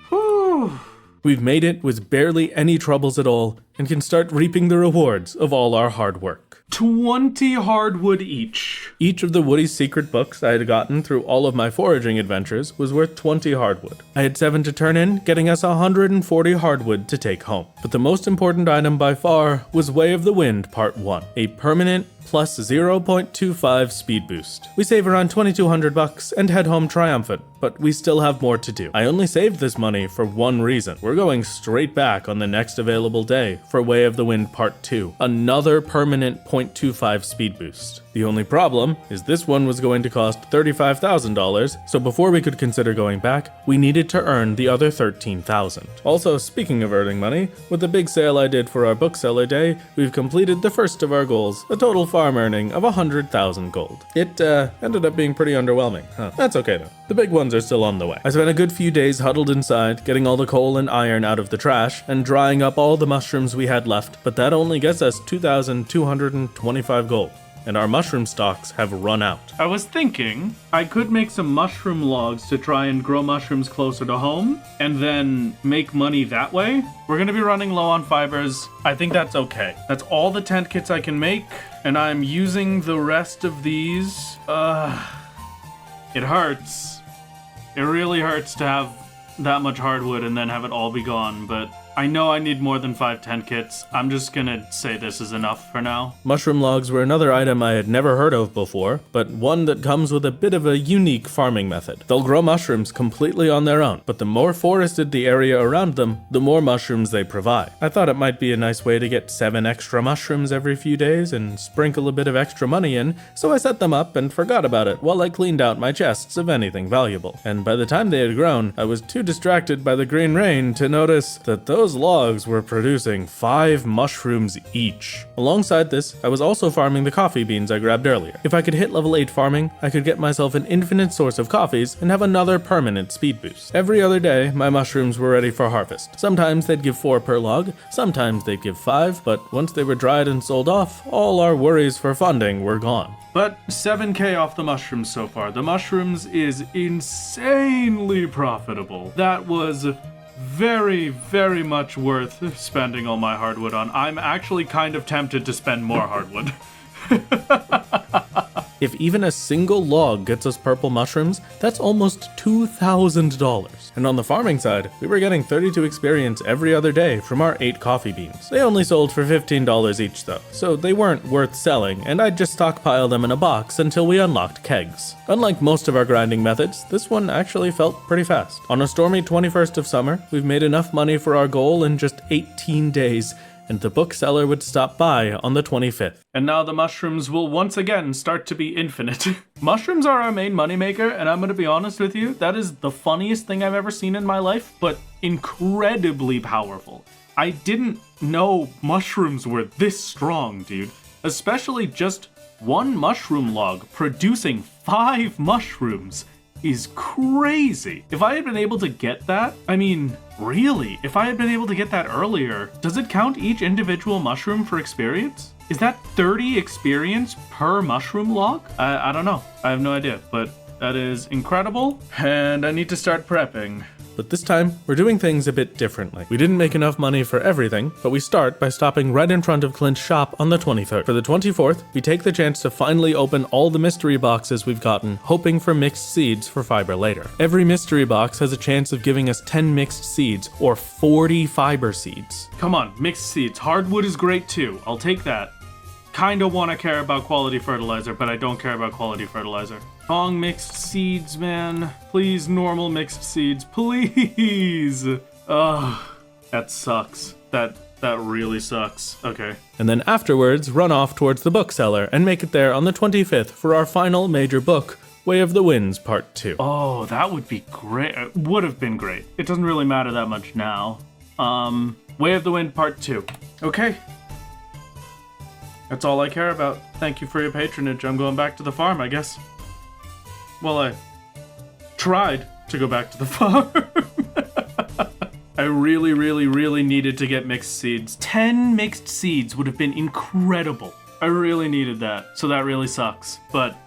[SPEAKER 2] Whew.
[SPEAKER 1] We've made it with barely any troubles at all, and can start reaping the rewards of all our hard work.
[SPEAKER 2] 20 hardwood each.
[SPEAKER 1] Each of the Woody's secret books I had gotten through all of my foraging adventures was worth 20 hardwood. I had 7 to turn in, getting us 140 hardwood to take home. But the most important item by far was Way of the Wind Part 1, a permanent plus 0.25 speed boost. We save around 2,200 bucks and head home triumphant, but we still have more to do. I only saved this money for one reason. We're going straight back on the next available day for Way of the Wind Part 2, another permanent 0.25 speed boost. The only problem is this one was going to cost $35,000, so before we could consider going back, we needed to earn the other $13,000. Also, speaking of earning money, with the big sale I did for our bookseller day, we've completed the first of our goals, a total farm earning of 100,000 gold. It ended up being pretty underwhelming, huh? That's okay though. The big ones are still on the way. I spent a good few days huddled inside, getting all the coal and iron out of the trash, and drying up all the mushrooms we had left, but that only gets us 2,225 gold. And our mushroom stocks have run out.
[SPEAKER 2] I was thinking I could make some mushroom logs to try and grow mushrooms closer to home and then make money that way. We're gonna be running low on fibers. I think that's okay. That's all the tent kits I can make, and I'm using the rest of these. It hurts. It really hurts to have that much hardwood and then have it all be gone, but I know I need more than 5 tent kits. I'm just gonna say this is enough for now.
[SPEAKER 1] Mushroom logs were another item I had never heard of before, but one that comes with a bit of a unique farming method. They'll grow mushrooms completely on their own, but the more forested the area around them, the more mushrooms they provide. I thought it might be a nice way to get 7 extra mushrooms every few days and sprinkle a bit of extra money in, so I set them up and forgot about it while I cleaned out my chests of anything valuable. And by the time they had grown, I was too distracted by the green rain to notice that those logs were producing 5 mushrooms each. Alongside this, I was also farming the coffee beans I grabbed earlier. If I could hit level 8 farming, I could get myself an infinite source of coffees and have another permanent speed boost. Every other day, my mushrooms were ready for harvest. Sometimes they'd give 4 per log, sometimes they'd give 5, but once they were dried and sold off, all our worries for funding were gone.
[SPEAKER 2] But 7k off the mushrooms so far. The mushrooms is insanely profitable. That was very, very much worth spending all my hardwood on. I'm actually kind of tempted to spend more hardwood.
[SPEAKER 1] If even a single log gets us purple mushrooms, that's almost $2,000. And on the farming side, we were getting 32 experience every other day from our 8 coffee beans. They only sold for $15 each though, so they weren't worth selling, and I'd just stockpile them in a box until we unlocked kegs. Unlike most of our grinding methods, this one actually felt pretty fast. On a stormy 21st of summer, we've made enough money for our goal in just 18 days, and the bookseller would stop by on the 25th.
[SPEAKER 2] And now the mushrooms will once again start to be infinite. Mushrooms are our main moneymaker, and I'm gonna be honest with you, that is the funniest thing I've ever seen in my life, but incredibly powerful. I didn't know mushrooms were this strong, dude. Especially just one mushroom log producing 5 mushrooms is crazy. If I had been able to get that, I mean, really, if I had been able to get that earlier, does it count each individual mushroom for experience? Is that 30 experience per mushroom log? I don't know. I have no idea, but that is incredible, and I need to start prepping.
[SPEAKER 1] but this time we're doing things a bit differently. We didn't make enough money for everything, but we start by stopping right in front of Clint's shop on the 23rd. For the 24th, we take the chance to finally open all the mystery boxes we've gotten, hoping for mixed seeds for fiber later. Every mystery box has a chance of giving us 10 mixed seeds or 40 fiber seeds.
[SPEAKER 2] Come on, mixed seeds. Hardwood is great too. I'll take that. Kinda wanna care about quality fertilizer, but I don't care about quality fertilizer. Wrong mixed seeds, man. Please, normal mixed seeds, please. Ugh, that sucks. That really sucks. Okay.
[SPEAKER 1] And then afterwards, run off towards the bookseller and make it there on the 25th for our final major book, Way of the Winds Part 2.
[SPEAKER 2] Oh, that would be great. It would have been great. It doesn't really matter that much now. Way of the Wind Part 2. Okay. That's all I care about. Thank you for your patronage. I'm going back to the farm, I guess. Well, I tried to go back to the farm. I really, really, really needed to get mixed seeds. 10 mixed seeds would have been incredible. I really needed that, so that really sucks. But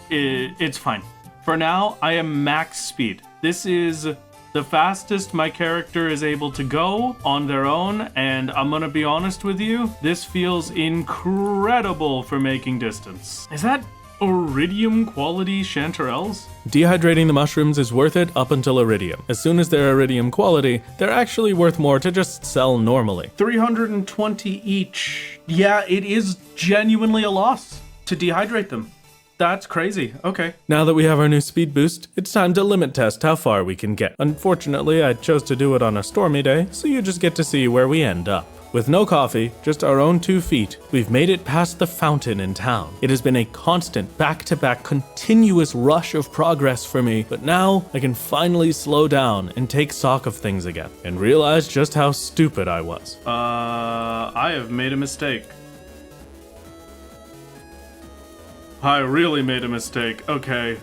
[SPEAKER 2] it's fine. For now, I am max speed. This is the fastest my character is able to go on their own, and I'm gonna be honest with you, this feels incredible for making distance. Is that iridium quality chanterelles?
[SPEAKER 1] Dehydrating the mushrooms is worth it up until iridium. As soon as they're iridium quality, they're actually worth more to just sell normally.
[SPEAKER 2] 320 each. Yeah, it is genuinely a loss to dehydrate them. That's crazy. Okay.
[SPEAKER 1] Now that we have our new speed boost, it's time to limit test how far we can get. Unfortunately, I chose to do it on a stormy day, so you just get to see where we end up. With no coffee, just our own 2 feet, we've made it past the fountain in town. It has been a constant, back-to-back, continuous rush of progress for me, but now I can finally slow down and take stock of things again, and realize just how stupid I was.
[SPEAKER 2] I have made a mistake. I really made a mistake. Okay,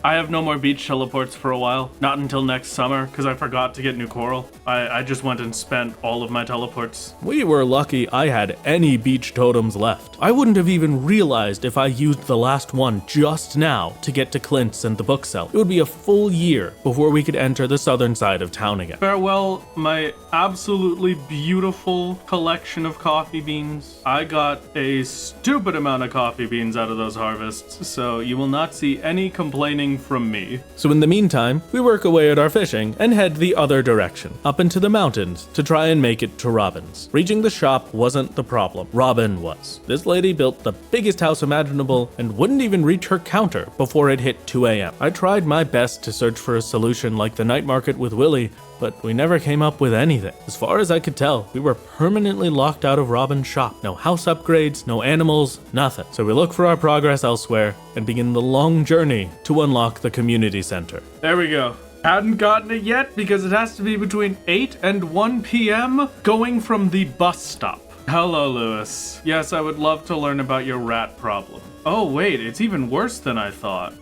[SPEAKER 2] I have no more beach teleports for a while. Not until next summer, because I forgot to get new coral. I just went and spent all of my teleports.
[SPEAKER 1] We were lucky I had any beach totems left. I wouldn't have even realized if I used the last one just now to get to Clint's and the bookseller. It would be a full year before we could enter the southern side of town again.
[SPEAKER 2] Farewell, my absolutely beautiful collection of coffee beans. I got a stupid amount of coffee beans out of those harvests, so you will not see any complaining from me.
[SPEAKER 1] So in the meantime, we work away at our fishing and head the other direction, up into the mountains to try and make it to Robin's. Reaching the shop wasn't the problem. Robin was. This lady built the biggest house imaginable and wouldn't even reach her counter before it hit 2 a.m. I tried my best to search for a solution like the night market with Willie, but we never came up with anything. As far as I could tell, we were permanently locked out of Robin's shop. No house upgrades, no animals, nothing. So we look for our progress elsewhere and begin the long journey to unlock the community center.
[SPEAKER 2] There we go. Hadn't gotten it yet because it has to be between 8 and 1 p.m. going from the bus stop. Hello, Lewis. Yes, I would love to learn about your rat problem. Oh, wait, it's even worse than I thought.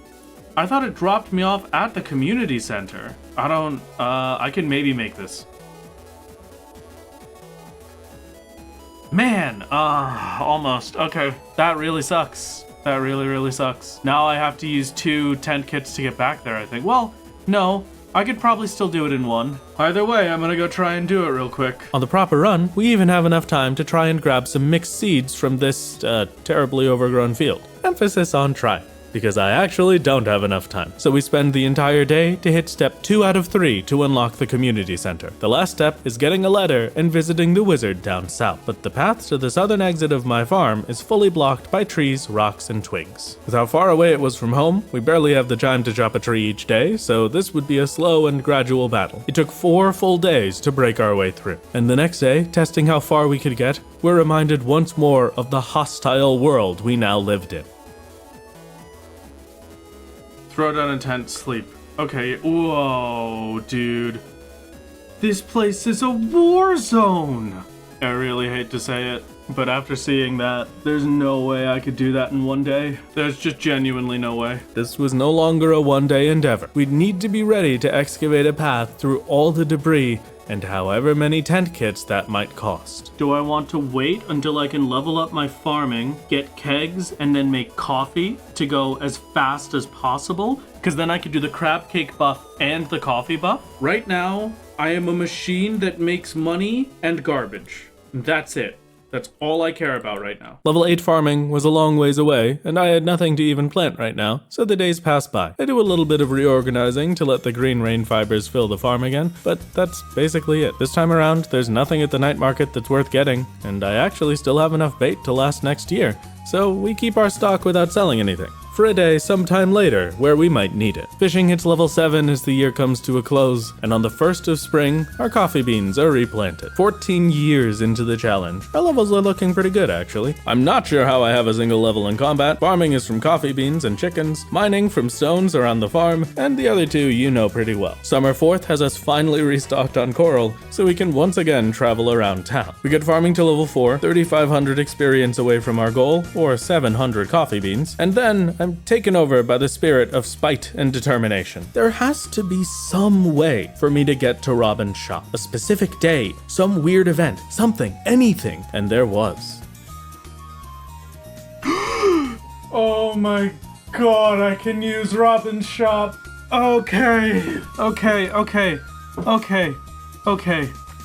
[SPEAKER 2] I thought it dropped me off at the community center. I can maybe make this. Man, almost. Okay, that really sucks. That really, really sucks. Now I have to use 2 tent kits to get back there, I think. Well, no, I could probably still do it in 1. Either way, I'm gonna go try and do it real quick.
[SPEAKER 1] On the proper run, we even have enough time to try and grab some mixed seeds from this, terribly overgrown field. Emphasis on try, because I actually don't have enough time. So we spend the entire day to hit step 2 out of 3 to unlock the community center. The last step is getting a letter and visiting the wizard down south, but the path to the southern exit of my farm is fully blocked by trees, rocks, and twigs. With how far away it was from home, we barely have the time to chop a tree each day, so this would be a slow and gradual battle. It took 4 full days to break our way through. And the next day, testing how far we could get, we're reminded once more of the hostile world we now lived in.
[SPEAKER 2] Throw down a tent, sleep. Okay, whoa, dude. This place is a war zone! I really hate to say it, but after seeing that, there's no way I could do that in 1 day. There's just genuinely no way.
[SPEAKER 1] This was no longer a one-day endeavor. We'd need to be ready to excavate a path through all the debris and however many tent kits that might cost.
[SPEAKER 2] Do I want to wait until I can level up my farming, get kegs, and then make coffee to go as fast as possible? Because then I could do the crab cake buff and the coffee buff. Right now, I am a machine that makes money and garbage. That's it. That's all I care about right now.
[SPEAKER 1] Level 8 farming was a long ways away, and I had nothing to even plant right now, so the days passed by. I do a little bit of reorganizing to let the green rain fibers fill the farm again, but that's basically it. This time around, there's nothing at the night market that's worth getting, and I actually still have enough bait to last next year, so we keep our stock without selling anything. For a day sometime later, where we might need it. Fishing hits level 7 as the year comes to a close, and on the 1st of spring, our coffee beans are replanted. 14 years into the challenge. Our levels are looking pretty good, actually. I'm not sure how I have a single level in combat. Farming is from coffee beans and chickens, mining from stones around the farm, and the other two you know pretty well. Summer 4th has us finally restocked on coral, so we can once again travel around town. We get farming to level 4, 3,500 experience away from our goal, or 700 coffee beans, and then I'm taken over by the spirit of spite and determination. There has to be some way for me to get to Robin's shop. A specific day, some weird event, something, anything. And there was.
[SPEAKER 2] Oh my god, I can use Robin's shop. Okay.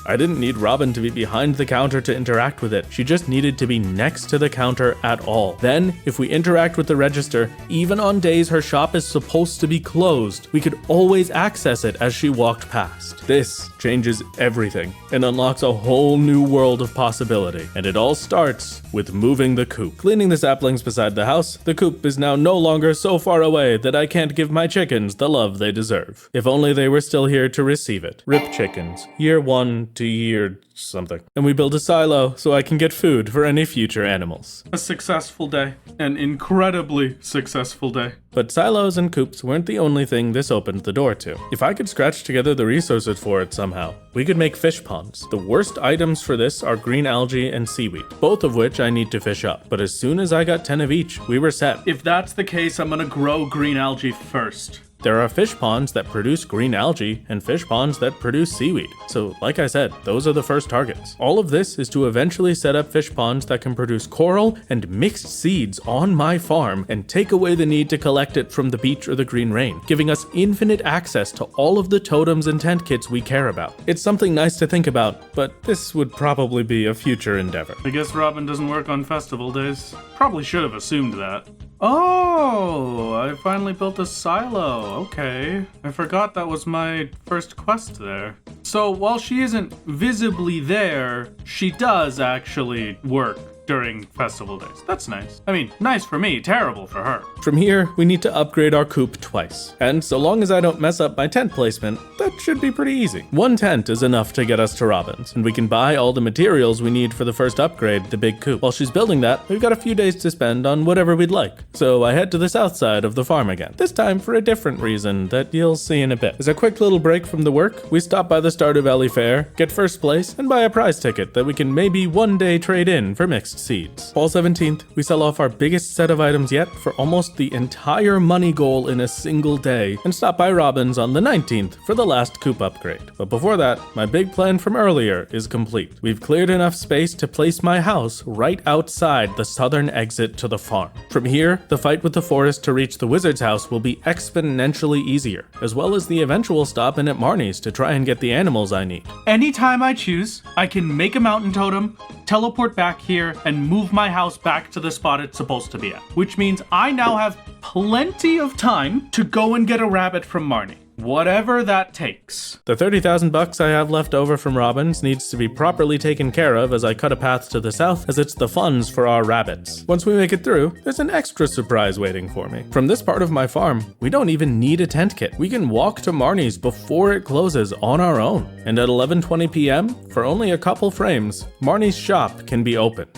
[SPEAKER 1] I didn't need Robin to be behind the counter to interact with it. She just needed to be next to the counter at all. Then, if we interact with the register, even on days her shop is supposed to be closed, we could always access it as she walked past. This changes everything and unlocks a whole new world of possibility. And it all starts with moving the coop. Cleaning the saplings beside the house, the coop is now no longer so far away that I can't give my chickens the love they deserve. If only they were still here to receive it. RIP chickens. Year 1 to year something. And we build a silo so I can get food for any future animals.
[SPEAKER 2] A successful day. An incredibly successful day.
[SPEAKER 1] But silos and coops weren't the only thing this opened the door to. If I could scratch together the resources for it somehow, we could make fish ponds. The worst items for this are green algae and seaweed, both of which I need to fish up. But as soon as I got 10 of each, we were set.
[SPEAKER 2] If that's the case, I'm gonna grow green algae first.
[SPEAKER 1] There are fish ponds that produce green algae and fish ponds that produce seaweed. So, like I said, those are the first targets. All of this is to eventually set up fish ponds that can produce coral and mixed seeds on my farm and take away the need to collect it from the beach or the green rain, giving us infinite access to all of the totems and tent kits we care about. It's something nice to think about, but this would probably be a future endeavor.
[SPEAKER 2] I guess Robin doesn't work on festival days. Probably should have assumed that. Oh, I finally built a silo. Okay. I forgot that was my first quest there. So while she isn't visibly there, she does actually work during festival days. That's nice. I mean, nice for me, terrible for her.
[SPEAKER 1] From here, we need to upgrade our coop twice. And so long as I don't mess up my tent placement, that should be pretty easy. One tent is enough to get us to Robin's, and we can buy all the materials we need for the first upgrade, the big coop. While she's building that, we've got a few days to spend on whatever we'd like. So I head to the south side of the farm again, this time for a different reason that you'll see in a bit. As a quick little break from the work, we stop by the Stardew Valley Fair, get first place, and buy a prize ticket that we can maybe one day trade in for mixed seeds. Fall 17th, we sell off our biggest set of items yet for almost the entire money goal in a single day, and stop by Robin's on the 19th for the last coop upgrade. But before that, my big plan from earlier is complete. We've cleared enough space to place my house right outside the southern exit to the farm. From here, the fight with the forest to reach the wizard's house will be exponentially easier, as well as the eventual stop in at Marnie's to try and get the animals I need.
[SPEAKER 2] Anytime I choose, I can make a mountain totem, teleport back here, and move my house back to the spot it's supposed to be at. Which means I now have plenty of time to go and get a rabbit from Marnie. Whatever that takes.
[SPEAKER 1] The 30,000 bucks I have left over from Robin's needs to be properly taken care of as I cut a path to the south, as it's the funds for our rabbits. Once we make it through, there's an extra surprise waiting for me. From this part of my farm, we don't even need a tent kit. We can walk to Marnie's before it closes on our own. And at 11:20 p.m., for only a couple frames, Marnie's shop can be opened.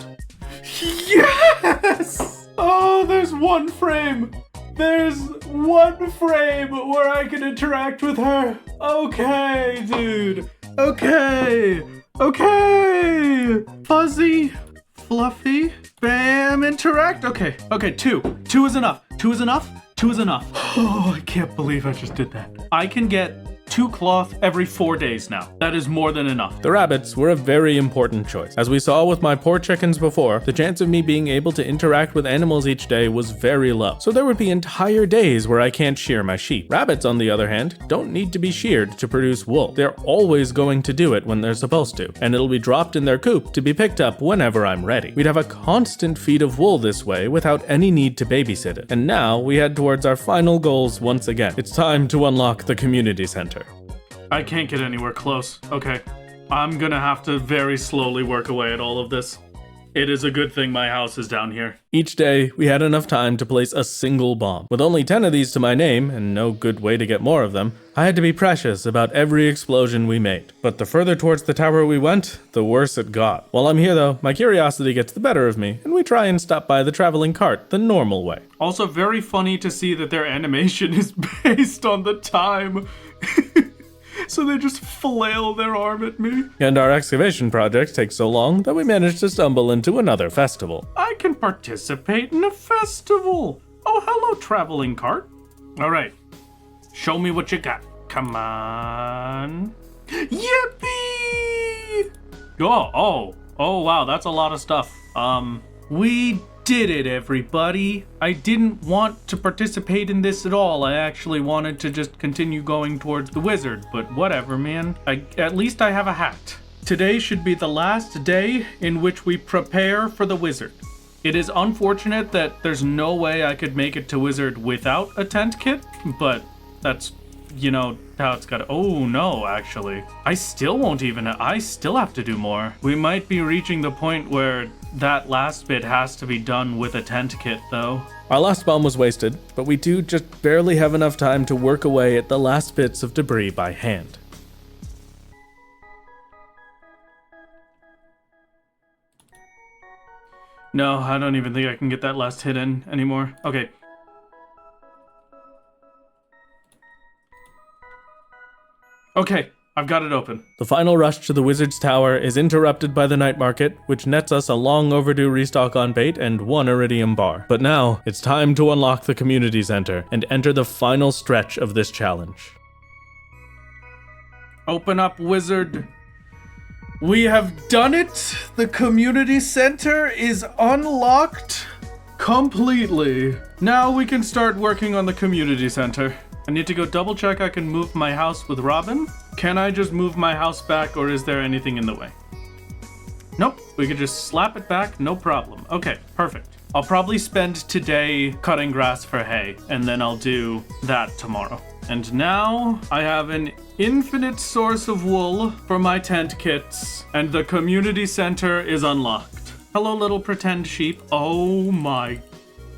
[SPEAKER 2] Yes! Oh, there's one frame. There's one frame where I can interact with her. Okay, dude. Okay. Fuzzy, fluffy, bam, interact. Okay, two. Two is enough. Oh, I can't believe I just did that. I can get 2 cloth every 4 days now. That is more than enough.
[SPEAKER 1] The rabbits were a very important choice. As we saw with my poor chickens before, the chance of me being able to interact with animals each day was very low. So there would be entire days where I can't shear my sheep. Rabbits, on the other hand, don't need to be sheared to produce wool. They're always going to do it when they're supposed to, and it'll be dropped in their coop to be picked up whenever I'm ready. We'd have a constant feed of wool this way without any need to babysit it. And now we head towards our final goals once again. It's time to unlock the community center.
[SPEAKER 2] I can't get anywhere close. Okay. I'm gonna have to very slowly work away at all of this. It is a good thing my house is down here.
[SPEAKER 1] Each day, we had enough time to place a single bomb. With only 10 of these to my name, and no good way to get more of them, I had to be precious about every explosion we made. But the further towards the tower we went, the worse it got. While I'm here though, my curiosity gets the better of me, and we try and stop by the traveling cart the normal way.
[SPEAKER 2] Also very funny to see that their animation is based on the time. So they just flail their arm at me.
[SPEAKER 1] And our excavation project takes so long that we managed to stumble into another festival.
[SPEAKER 2] I can participate in a festival. Oh, hello, traveling cart. All right, show me what you got. Come on. Yippee! Oh, wow, that's a lot of stuff. We did it, everybody. I didn't want to participate in this at all. I actually wanted to just continue going towards the wizard, but whatever, man. At least I have a hat. Today should be the last day in which we prepare for the wizard. It is unfortunate that there's no way I could make it to wizard without a tent kit, but that's, you know, how it's gotta. Oh no, actually. I still have to do more. We might be reaching the point where that last bit has to be done with a tent kit, though.
[SPEAKER 1] Our last bomb was wasted, but we do just barely have enough time to work away at the last bits of debris by hand.
[SPEAKER 2] No, I don't even think I can get that last hit in anymore. Okay. Okay, I've got it open.
[SPEAKER 1] The final rush to the Wizard's Tower is interrupted by the night market, which nets us a long overdue restock on bait and 1 iridium bar. But now, it's time to unlock the community center and enter the final stretch of this challenge.
[SPEAKER 2] Open up, wizard. We have done it! The community center is unlocked completely. Now we can start working on the community center. I need to go double check I can move my house with Robin. Can I just move my house back, or is there anything in the way? Nope, we could just slap it back, no problem. Okay, perfect. I'll probably spend today cutting grass for hay, and then I'll do that tomorrow. And now I have an infinite source of wool for my tent kits, and the community center is unlocked. Hello, little pretend sheep. Oh my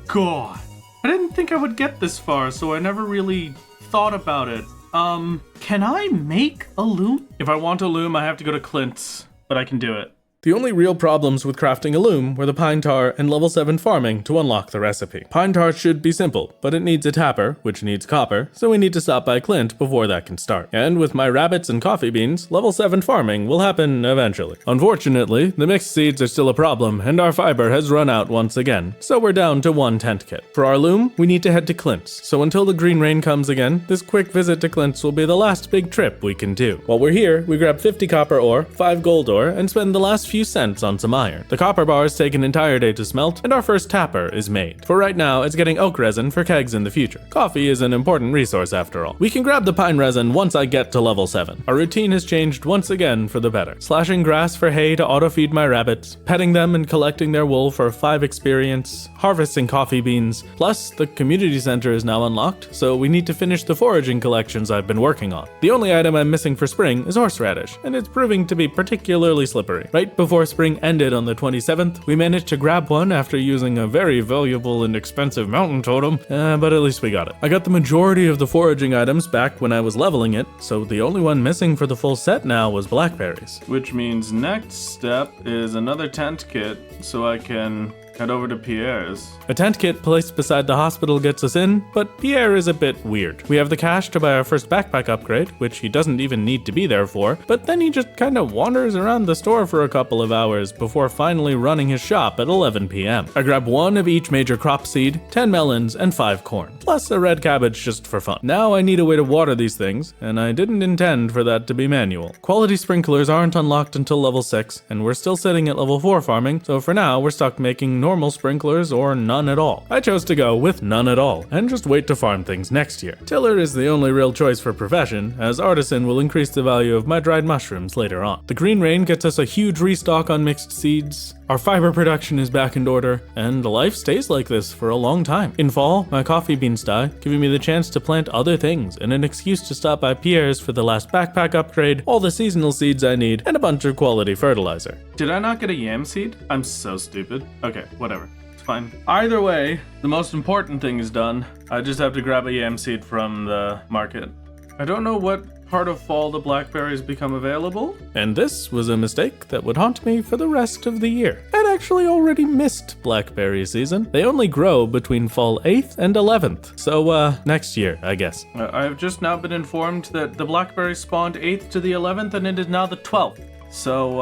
[SPEAKER 2] god. I didn't think I would get this far, so I never really thought about it. Can I make a loom? If I want a loom, I have to go to Clint's, but I can do it.
[SPEAKER 1] The only real problems with crafting a loom were the pine tar and level 7 farming to unlock the recipe. Pine tar should be simple, but it needs a tapper, which needs copper, so we need to stop by Clint before that can start. And with my rabbits and coffee beans, level 7 farming will happen eventually. Unfortunately, the mixed seeds are still a problem, and our fiber has run out once again, so we're down to 1 tent kit. For our loom, we need to head to Clint's, so until the green rain comes again, this quick visit to Clint's will be the last big trip we can do. While we're here, we grab 50 copper ore, 5 gold ore, and spend the last few cents on some iron. The copper bars take an entire day to smelt, and our first tapper is made. For right now, it's getting oak resin for kegs in the future. Coffee is an important resource after all. We can grab the pine resin once I get to level 7. Our routine has changed once again for the better. Slashing grass for hay to auto-feed my rabbits, petting them and collecting their wool for 5 experience, harvesting coffee beans, plus the community center is now unlocked, so we need to finish the foraging collections I've been working on. The only item I'm missing for spring is horseradish, and it's proving to be particularly slippery. Right before spring ended on the 27th, we managed to grab one after using a very valuable and expensive mountain totem, but at least we got it. I got the majority of the foraging items back when I was leveling it, so the only one missing for the full set now was blackberries.
[SPEAKER 2] Which means next step is another tent kit, so I can head over to Pierre's.
[SPEAKER 1] A tent kit placed beside the hospital gets us in, but Pierre is a bit weird. We have the cash to buy our first backpack upgrade, which he doesn't even need to be there for, but then he just kind of wanders around the store for a couple of hours before finally running his shop at 11 p.m. I grab one of each major crop seed, 10 melons, and 5 corn, plus a red cabbage just for fun. Now I need a way to water these things, and I didn't intend for that to be manual. Quality sprinklers aren't unlocked until level 6, and we're still sitting at level 4 farming, so for now we're stuck making normal sprinklers or none at all. I chose to go with none at all, and just wait to farm things next year. Tiller is the only real choice for profession, as artisan will increase the value of my dried mushrooms later on. The green rain gets us a huge restock on mixed seeds, our fiber production is back in order, and life stays like this for a long time. In fall, my coffee beans die, giving me the chance to plant other things and an excuse to stop by Pierre's for the last backpack upgrade, all the seasonal seeds I need, and a bunch of quality fertilizer.
[SPEAKER 2] Did I not get a yam seed? I'm so stupid. Okay, whatever. It's fine. Either way, the most important thing is done. I just have to grab a yam seed from the market. I don't know what part of fall the blackberries become available.
[SPEAKER 1] And this was a mistake that would haunt me for the rest of the year. I'd actually already missed blackberry season. They only grow between fall 8th and 11th. So, next year, I guess.
[SPEAKER 2] I have just now been informed that the blackberries spawned 8th to the 11th and it is now the 12th. So,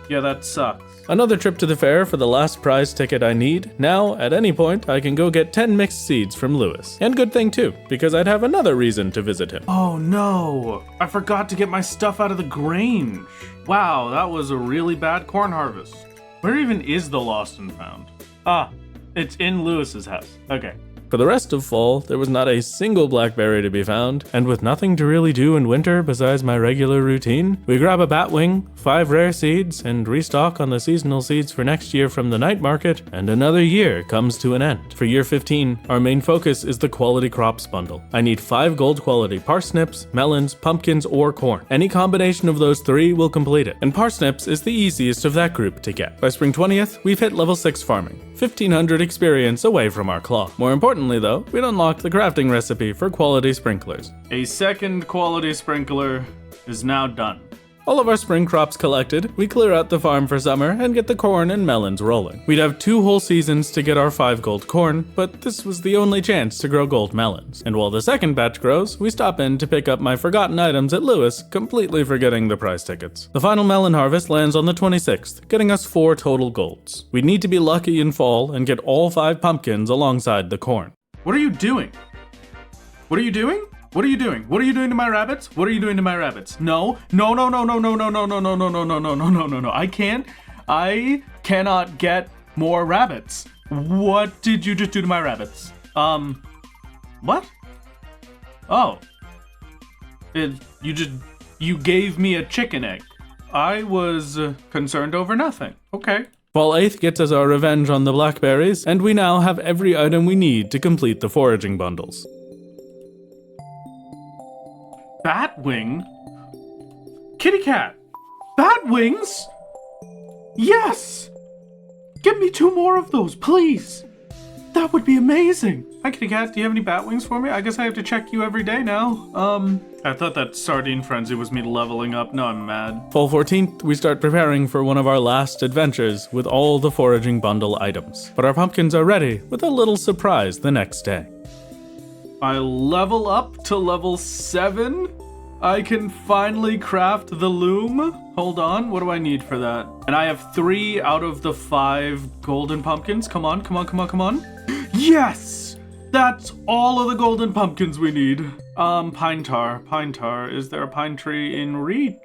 [SPEAKER 2] yeah, that sucks.
[SPEAKER 1] Another trip to the fair for the last prize ticket I need. Now, at any point, I can go get 10 mixed seeds from Lewis. And good thing too, because I'd have another reason to visit him.
[SPEAKER 2] Oh no, I forgot to get my stuff out of the grange. Wow, that was a really bad corn harvest. Where even is the lost and found? Ah, it's in Lewis's house. Okay.
[SPEAKER 1] For the rest of fall, there was not a single blackberry to be found, and with nothing to really do in winter besides my regular routine, we grab a batwing, 5 rare seeds, and restock on the seasonal seeds for next year from the night market, and another year comes to an end. For year 15, our main focus is the quality crops bundle. I need 5 gold quality parsnips, melons, pumpkins, or corn. Any combination of those 3 will complete it, and parsnips is the easiest of that group to get. By spring 20th, we've hit level 6 farming, 1500 experience away from our claw. More importantly though, we'd unlocked the crafting recipe for quality sprinklers.
[SPEAKER 2] A second quality sprinkler is now done.
[SPEAKER 1] All of our spring crops collected, we clear out the farm for summer and get the corn and melons rolling. We'd have 2 whole seasons to get our 5 gold corn, but this was the only chance to grow gold melons. And while the second batch grows, we stop in to pick up my forgotten items at Lewis, completely forgetting the prize tickets. The final melon harvest lands on the 26th, getting us 4 total golds. We'd need to be lucky in fall and get all 5 pumpkins alongside the corn.
[SPEAKER 2] What are you doing? What are you doing? What are you doing? What are you doing to my rabbits? What are you doing to my rabbits? No. I cannot get more rabbits. What did you just do to my rabbits? What? Oh. You gave me a chicken egg. I was concerned over nothing. Okay.
[SPEAKER 1] Fall 8th gets us our revenge on the blackberries, and we now have every item we need to complete the foraging bundles.
[SPEAKER 2] Batwing? Kitty cat! Batwings? Yes! Give me 2 more of those, please! That would be amazing! Hi, kitty cat, do you have any batwings for me? I guess I have to check you every day now. I thought that sardine frenzy was me leveling up. No, I'm mad.
[SPEAKER 1] Fall 14th, we start preparing for one of our last adventures with all the foraging bundle items. But our pumpkins are ready with a little surprise the next day.
[SPEAKER 2] I level up to level 7? I can finally craft the loom? Hold on, what do I need for that? And I have 3 out of the 5 golden pumpkins. Come on. Yes! That's all of the golden pumpkins we need. Pine tar. Is there a pine tree in reach?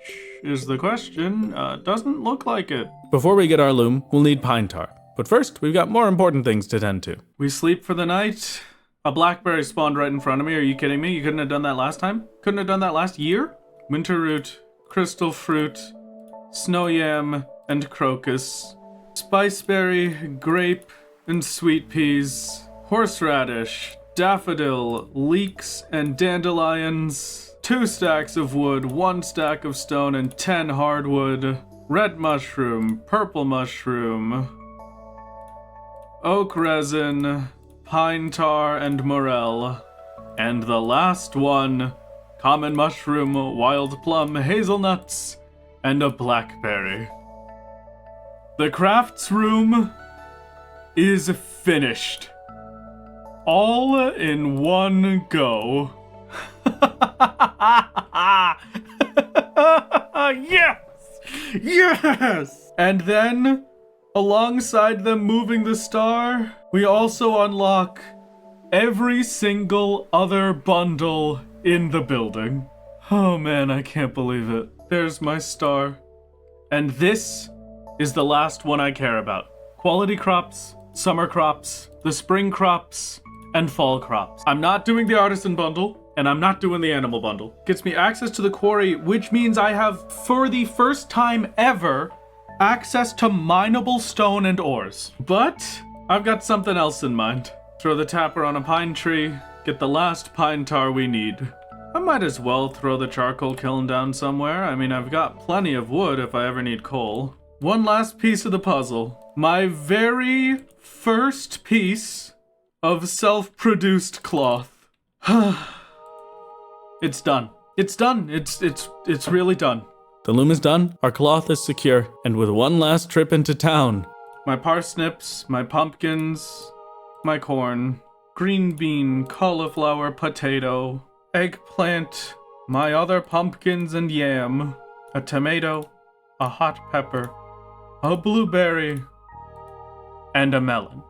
[SPEAKER 2] Is the question. Doesn't look like it.
[SPEAKER 1] Before we get our loom, we'll need pine tar. But first, we've got more important things to tend to.
[SPEAKER 2] We sleep for the night. A blackberry spawned right in front of me. Are you kidding me? You couldn't have done that last time? Couldn't have done that last year? Winter root, crystal fruit, snow yam, and crocus. Spiceberry, grape, and sweet peas. Horseradish, daffodil, leeks, and dandelions. 2 stacks of wood, 1 stack of stone, and 10 hardwood. Red mushroom, purple mushroom, oak resin, pine tar, and morel. And the last one, common mushroom, wild plum, hazelnuts, and a blackberry. The crafts room is finished. All in one go. Yes! Yes! And then, alongside them moving the star, we also unlock every single other bundle in the building. Oh man, I can't believe it. There's my star. And this is the last one I care about. Quality crops, summer crops, the spring crops, and fall crops. I'm not doing the artisan bundle, and I'm not doing the animal bundle. Gets me access to the quarry, which means I have, for the first time ever, access to mineable stone and ores. But I've got something else in mind. Throw the tapper on a pine tree, get the last pine tar we need. I might as well throw the charcoal kiln down somewhere. I mean, I've got plenty of wood if I ever need coal. One last piece of the puzzle. My very first piece of self-produced cloth. It's done. It's done. It's really done.
[SPEAKER 1] The loom is done, our cloth is secure, and with one last trip into town.
[SPEAKER 2] My parsnips, my pumpkins, my corn, green bean, cauliflower, potato, eggplant, my other pumpkins and yam, a tomato, a hot pepper, a blueberry, and a melon.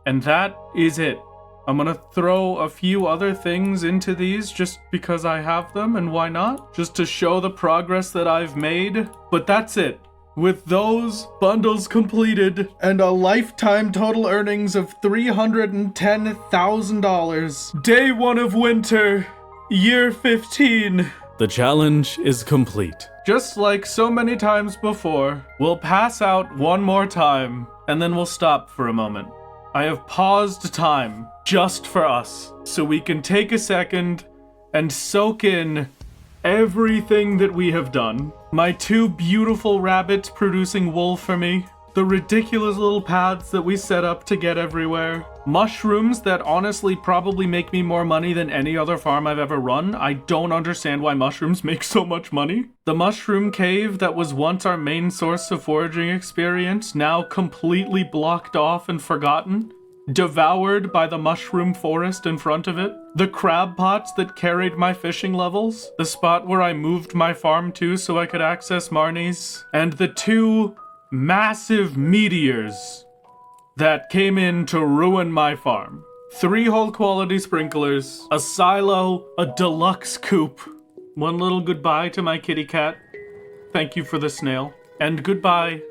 [SPEAKER 2] And that is it. I'm gonna throw a few other things into these just because I have them, and why not? Just to show the progress that I've made. But that's it. With those bundles completed and a lifetime total earnings of $310,000, day 1 of winter, year 15.
[SPEAKER 1] The challenge is complete.
[SPEAKER 2] Just like so many times before, we'll pass out one more time, and then we'll stop for a moment. I have paused time just for us, so we can take a second and soak in everything that we have done. My 2 beautiful rabbits producing wool for me, the ridiculous little paths that we set up to get everywhere, mushrooms that honestly probably make me more money than any other farm I've ever run. I don't understand why mushrooms make so much money. The mushroom cave that was once our main source of foraging experience, now completely blocked off and forgotten, devoured by the mushroom forest in front of it. The crab pots that carried my fishing levels, the spot where I moved my farm to so I could access Marnie's, and the 2 massive meteors that came in to ruin my farm. 3 whole quality sprinklers, a silo, a deluxe coop. One little goodbye to my kitty cat. Thank you for the snail. And goodbye,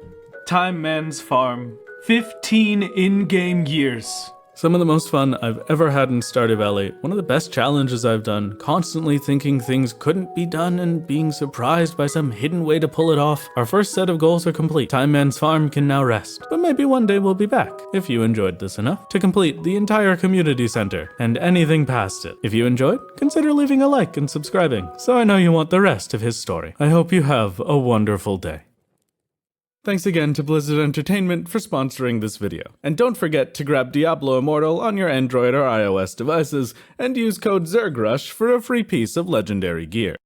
[SPEAKER 2] Time Man's farm. 15 in-game years.
[SPEAKER 1] Some of the most fun I've ever had in Stardew Valley, one of the best challenges I've done, constantly thinking things couldn't be done and being surprised by some hidden way to pull it off. Our first set of goals are complete. Time Man's farm can now rest, but maybe one day we'll be back, if you enjoyed this enough, to complete the entire community center and anything past it. If you enjoyed, consider leaving a like and subscribing, so I know you want the rest of his story. I hope you have a wonderful day. Thanks again to Blizzard Entertainment for sponsoring this video. And don't forget to grab Diablo Immortal on your Android or iOS devices and use code ZergRush for a free piece of legendary gear.